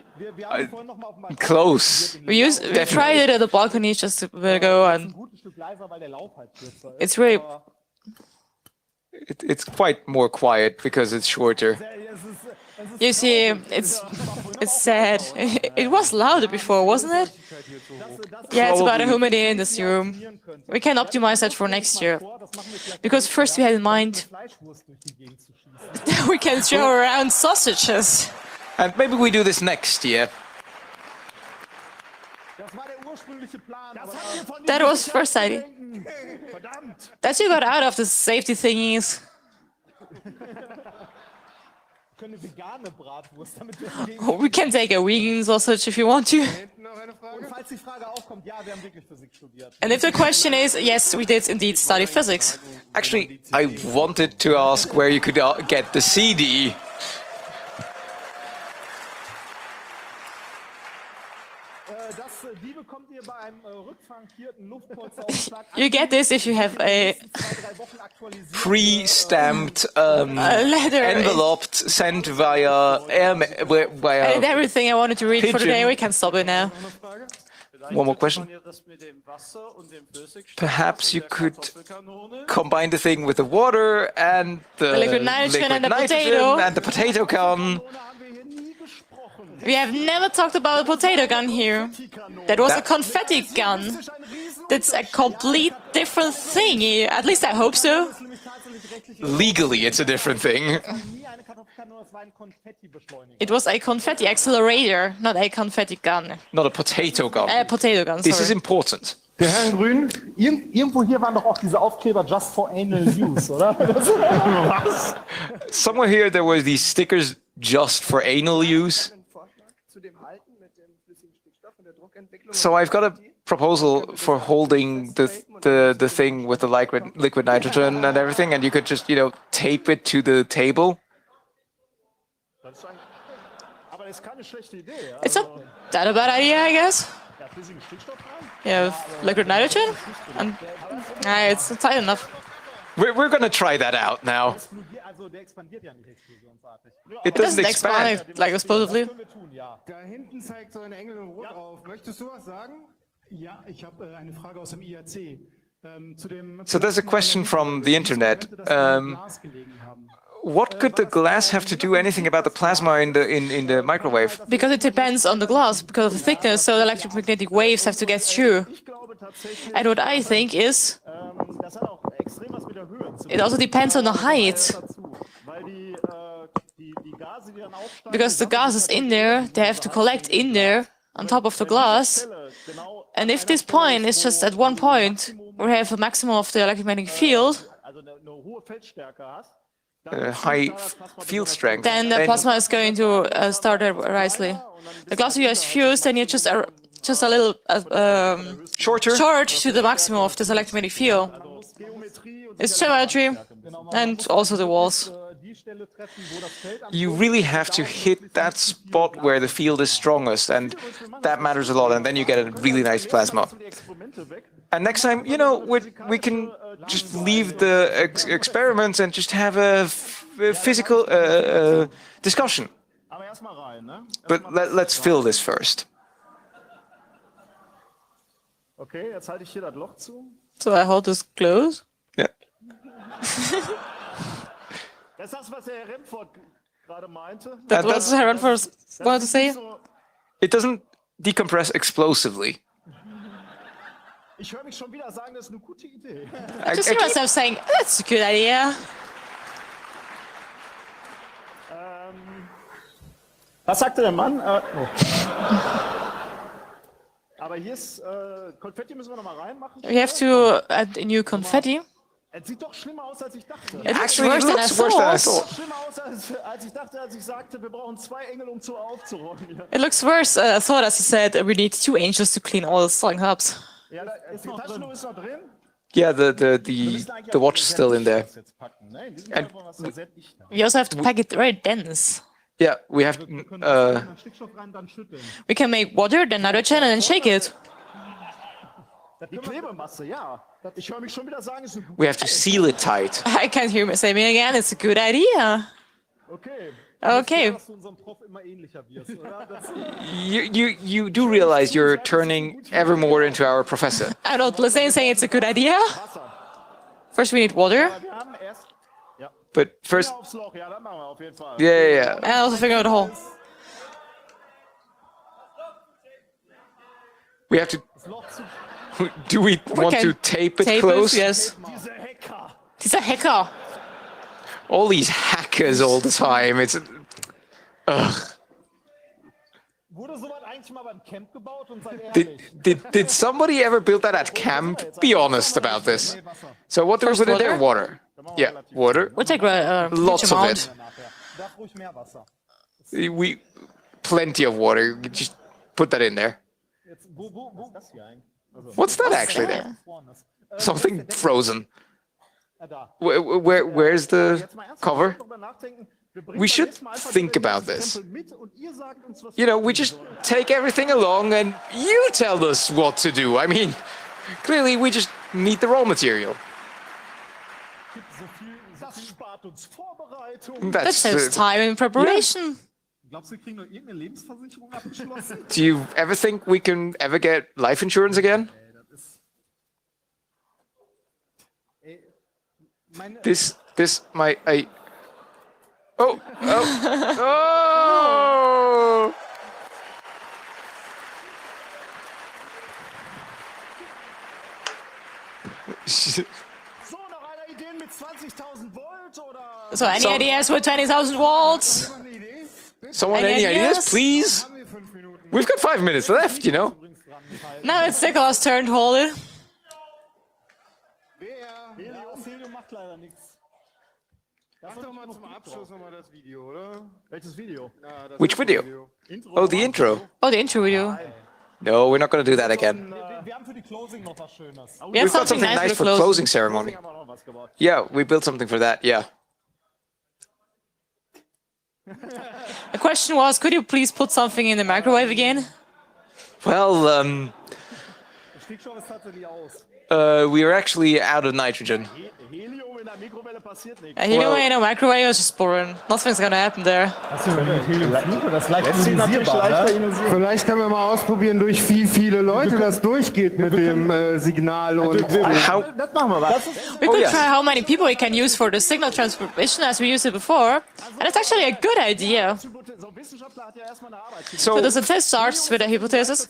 Speaker 8: close.
Speaker 4: We tried it at the balcony just a bit ago, and it's really.
Speaker 8: It's quite more quiet because it's shorter.
Speaker 4: You see, it's sad. It was louder before, wasn't it? Yeah, it's about a humidity in this room. We can optimize that for next year. Because first we had in mind we can throw around sausages.
Speaker 8: And maybe we do this next year.
Speaker 4: That was first idea. That you got out of the safety thingies. We can take a vegan sausage if you want to. And if the question is, yes, we did indeed study physics.
Speaker 8: Actually, I wanted to ask where you could get the CD.
Speaker 4: You get this if you have a
Speaker 8: pre-stamped,
Speaker 4: letter
Speaker 8: enveloped, sent via air.
Speaker 4: And everything I wanted to read
Speaker 8: pigeon.
Speaker 4: for today, we can stop it now.
Speaker 8: One more question. Perhaps you could combine the thing with the water and the
Speaker 4: liquid nitrogen and the
Speaker 8: nitrogen
Speaker 4: potato.
Speaker 8: and the potato can.
Speaker 4: We have never talked about a potato gun here. That was a confetti gun. That's a complete different thing. At least I hope so.
Speaker 8: Legally, it's a different thing.
Speaker 4: It was a confetti accelerator, not a confetti gun.
Speaker 8: Not a potato gun.
Speaker 4: A potato gun,
Speaker 8: This is
Speaker 4: sorry.
Speaker 8: important.
Speaker 6: Der Herr in Grün, irgendwo hier waren doch auch diese Aufkleber Just for Anal Use, oder? Was?
Speaker 8: Somewhere here there were these stickers just for anal use. So I've got a proposal for holding the thing with the liquid nitrogen and everything, and you could just, tape it to the table.
Speaker 4: It's not that a bad idea, I guess. Yeah, liquid nitrogen? And it's tight enough.
Speaker 8: We're gonna try that out now. It doesn't expand.
Speaker 4: Like supposedly.
Speaker 1: Da hinten zeigt so ein Engel in Rot auf. Möchtest du was sagen?
Speaker 5: Ja, ich habe eine Frage aus dem IRC.
Speaker 8: So there's a question from the internet. What could the glass have to do anything about the plasma in the microwave?
Speaker 4: Because it depends on the glass, because of the thickness, so the electromagnetic waves have to get through. And what I think is, it also depends on the height. Because the gases in there, they have to collect in there, on top of the glass. And if this point is just at one point, where we have a maximum of the electromagnetic field,
Speaker 8: High field strength.
Speaker 4: then the plasma is going to start wisely. The glass you is fused, and you just a little short to the maximum of this electromagnetic field. It's geometry, and also the walls.
Speaker 8: You really have to hit that spot where the field is strongest, and that matters a lot, and then you get a really nice plasma. And next time, we can just leave the experiments and just have a physical discussion. But let's fill this first.
Speaker 6: Okay, jetzt halte ich hier das Loch zu.
Speaker 4: So I hold this close.
Speaker 8: Yeah.
Speaker 6: Das ist das, was Herr Remford gerade meinte.
Speaker 4: That's what Herr Remford wanted to say.
Speaker 8: It doesn't decompress explosively.
Speaker 6: Ich höre mich schon wieder sagen, das ist eine gute Idee.
Speaker 4: I just hear myself saying, that's a good idea.
Speaker 6: Was sagte der Mann? Aber hier ist Konfetti, müssen wir noch mal reinmachen.
Speaker 4: We have to add a new confetti.
Speaker 6: Es sieht doch schlimmer aus, als ich dachte.
Speaker 4: It looks worse than I thought.
Speaker 6: Schlimmer aus, als ich dachte, als ich sagte, wir brauchen 2 Engel, um aufzuräumen. Hier.
Speaker 4: It looks worse. I thought, as you said, we need 2 angels to clean all the sewing hubs.
Speaker 6: Ja, die Taschenuhr ist noch drin.
Speaker 8: Yeah, the watch is still in there. And
Speaker 4: we also have to pack it very dense.
Speaker 8: Yeah, we have.
Speaker 4: We can make water, then nitrogen, and then shake it.
Speaker 6: Die Klebemasse, ja. Ich höre mich schon wieder sagen, ist
Speaker 8: We have to seal it tight.
Speaker 4: I can't hear me say me again. It's a good idea.
Speaker 6: Okay.
Speaker 4: Okay.
Speaker 8: You do realize you're turning ever more into our professor.
Speaker 4: I'm not listening, saying it's a good idea. First, we need water.
Speaker 8: But first, yeah.
Speaker 4: And also figure out the hole.
Speaker 8: We have to. Do we want to tape it close?
Speaker 4: Yes. He's a hacker.
Speaker 8: All these hackers all the time. It's. Ugh. Did somebody ever build that at camp? Be honest about this. So what do we put in there? Water. Yeah, water.
Speaker 4: We'll take
Speaker 8: lots of it. We plenty of water. Just put that in there. What's that actually there? Something frozen. Where's the cover? We should think about this. You know, we just take everything along and you tell us what to do. I mean, clearly we just need the raw material.
Speaker 4: That saves time in preparation.
Speaker 8: Yeah. Do you ever think we can ever get life insurance again? Oh!
Speaker 4: So any ideas with 20,000 volts?
Speaker 8: Someone, any ideas, please? We've got 5 minutes left, you know.
Speaker 4: Now it's Nicholas' turn to hold it.
Speaker 8: Which video? Oh, the intro.
Speaker 4: Oh, the intro video.
Speaker 8: No, we're not going to do that again. We've got something nice for closing ceremony. Yeah, we built something for that, yeah.
Speaker 4: The question was, could you please put something in the microwave again?
Speaker 8: Well, we are actually out of nitrogen.
Speaker 4: Helium in a microwave is just boring. Nothing's gonna happen there.
Speaker 1: Vielleicht können wir mal ausprobieren, durch wie viele Leute das durchgeht mit dem Signal und.
Speaker 4: We could try how many people we can use for the signal transmission as we used it before, and it's actually a good idea. So the test starts with a hypothesis,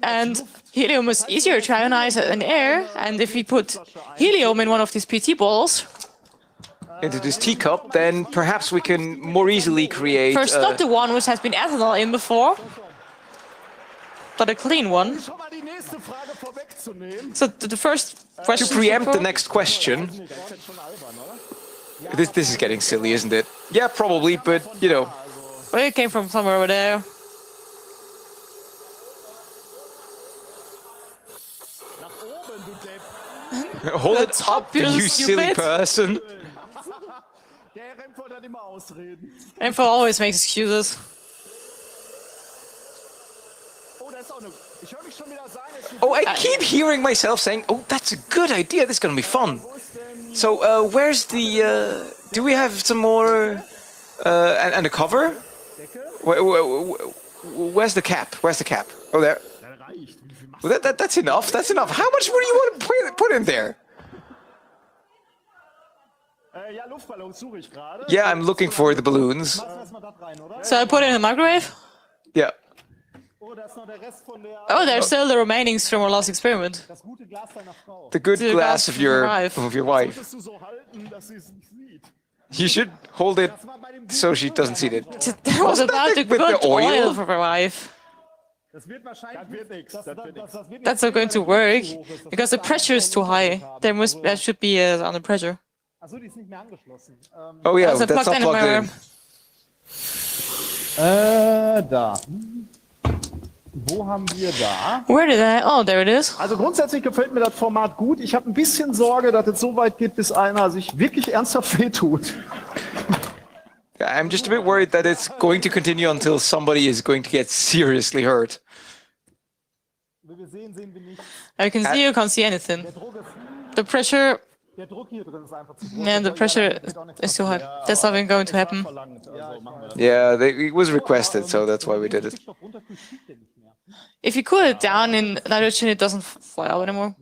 Speaker 4: and helium is easier to ionize than air, and if we put helium in one of these PT balls
Speaker 8: into this teacup, then perhaps we can more easily create...
Speaker 4: First, not the one which has been ethanol in before, but a clean one. So the first question...
Speaker 8: To preempt the next question... This is getting silly, isn't it? Yeah, probably, but, you know...
Speaker 4: Well, it came from somewhere over there.
Speaker 8: Hold it up, you silly person.
Speaker 4: Info always makes excuses.
Speaker 8: Oh, I keep hearing myself saying, oh, that's a good idea, this is going to be fun. So, where's the... do we have some more... and a cover? Where's the cap? Where's the cap? Oh, there. Well, that's enough. That's enough. How much more do you want to put in there? Yeah, I'm looking for the balloons.
Speaker 4: So I put it in the microwave?
Speaker 8: Yeah.
Speaker 4: Oh, there's still the remainings from our last experiment.
Speaker 8: The good glass of your wife. You should hold it so she doesn't see it.
Speaker 4: That was about to
Speaker 8: with the
Speaker 4: put
Speaker 8: oil?
Speaker 4: oil for her wife.
Speaker 6: Das wird wahrscheinlich
Speaker 4: That's not going to work because the pressure is too high. That should be under pressure.
Speaker 6: Achso, die ist nicht mehr angeschlossen.
Speaker 8: Oh yeah,
Speaker 4: Also
Speaker 8: that's not plugged in.
Speaker 6: Da. Wo haben wir da?
Speaker 4: Where did I? Oh, there it is.
Speaker 6: Also grundsätzlich gefällt mir das Format gut. Ich habe ein bisschen Sorge, dass es so weit geht, bis einer sich wirklich ernsthaft wehtut.
Speaker 8: I'm just a bit worried that it's going to continue until somebody is going to get seriously hurt.
Speaker 6: Wie wir sehen, sehen wir nicht.
Speaker 4: I can see you can't see anything. The pressure.
Speaker 6: Der Druck hier drin ist einfach zu groß.
Speaker 4: Yeah, the pressure is too high. That's not going to happen.
Speaker 8: Yeah, it was requested, so that's why we did it.
Speaker 4: If you cool it down in nitrogen, it doesn't fly out anymore.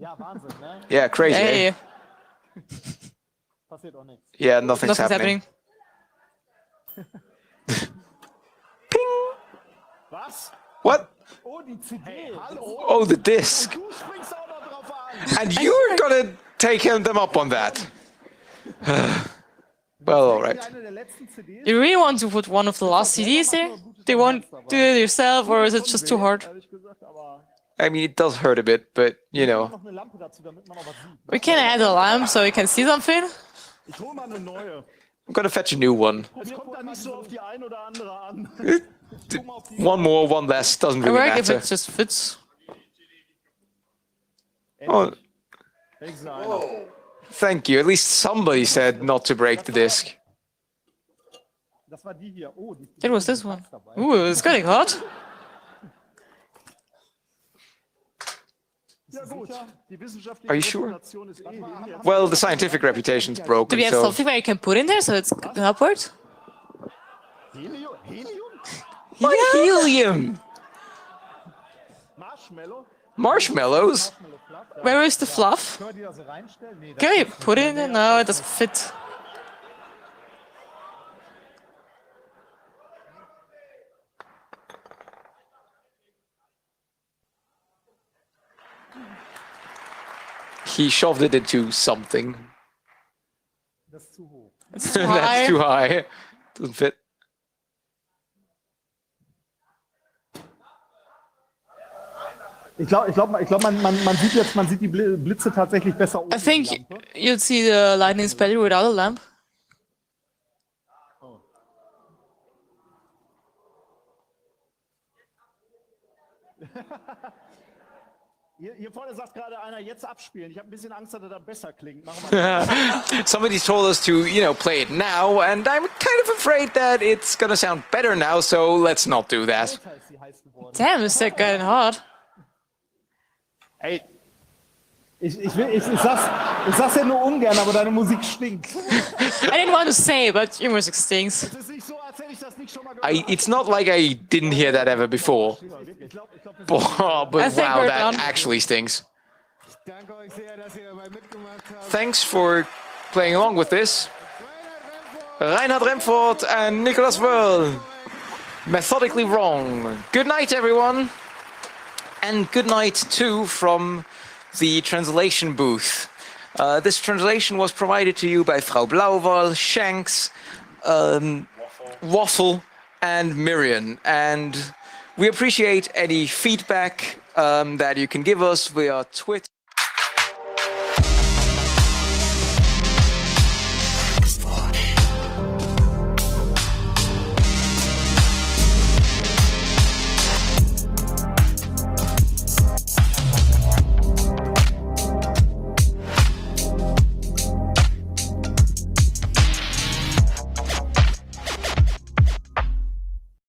Speaker 8: Yeah, crazy.
Speaker 4: Hey.
Speaker 8: Eh? Yeah, nothing's happening. Ping! What? Oh, the disc. And you're gonna take them up on that. Well, all right.
Speaker 4: You really want to put one of the last CDs there? Do you want to do it yourself, or is it just too hard?
Speaker 8: I mean, it does hurt a bit, but, you know.
Speaker 4: We can add a lamp so we can see something.
Speaker 8: I'm gonna fetch a new one. One more, one less, doesn't really
Speaker 4: I work if
Speaker 8: matter.
Speaker 4: it just fits.
Speaker 8: Oh. Thank you. At least somebody said not to break the disc.
Speaker 4: It was this one. Ooh, it's getting hot.
Speaker 8: Are you sure? Well, the scientific reputation's broken.
Speaker 4: Do we have
Speaker 8: so...
Speaker 4: something where you can put in there so it's upwards?
Speaker 8: What helium? Marshmallows?
Speaker 4: Where is the fluff? Can we put it in there? No, it doesn't fit.
Speaker 8: He shoved it into something.
Speaker 4: It's too
Speaker 8: That's
Speaker 4: high.
Speaker 8: too high. Doesn't fit.
Speaker 6: Ich glaube, man sieht die Blitze tatsächlich besser.
Speaker 4: I think you'll see the lightning better without a lamp.
Speaker 6: Hier vorne sagt gerade einer, jetzt abspielen. Ich habe ein bisschen Angst, dass das besser klingt.
Speaker 8: Somebody told us to, you know, play it now, and I'm kind of afraid that it's gonna sound better now, so let's not do that.
Speaker 4: Damn, is that getting hot?
Speaker 6: Ey, ich sag's ja nur ungern, aber deine Musik stinkt.
Speaker 4: I didn't want to say, but your music stinks.
Speaker 8: It's not like I didn't hear that ever before. But wow, that actually stinks. Thanks for playing along with this. Reinhard Remford and Nicholas Wörl. Methodically wrong. Good night, everyone. And good night, too, from the translation booth. This translation was provided to you by Frau Blauwal, Shanks, Waffle, and Miriam. And we appreciate any feedback that you can give us via Twitter.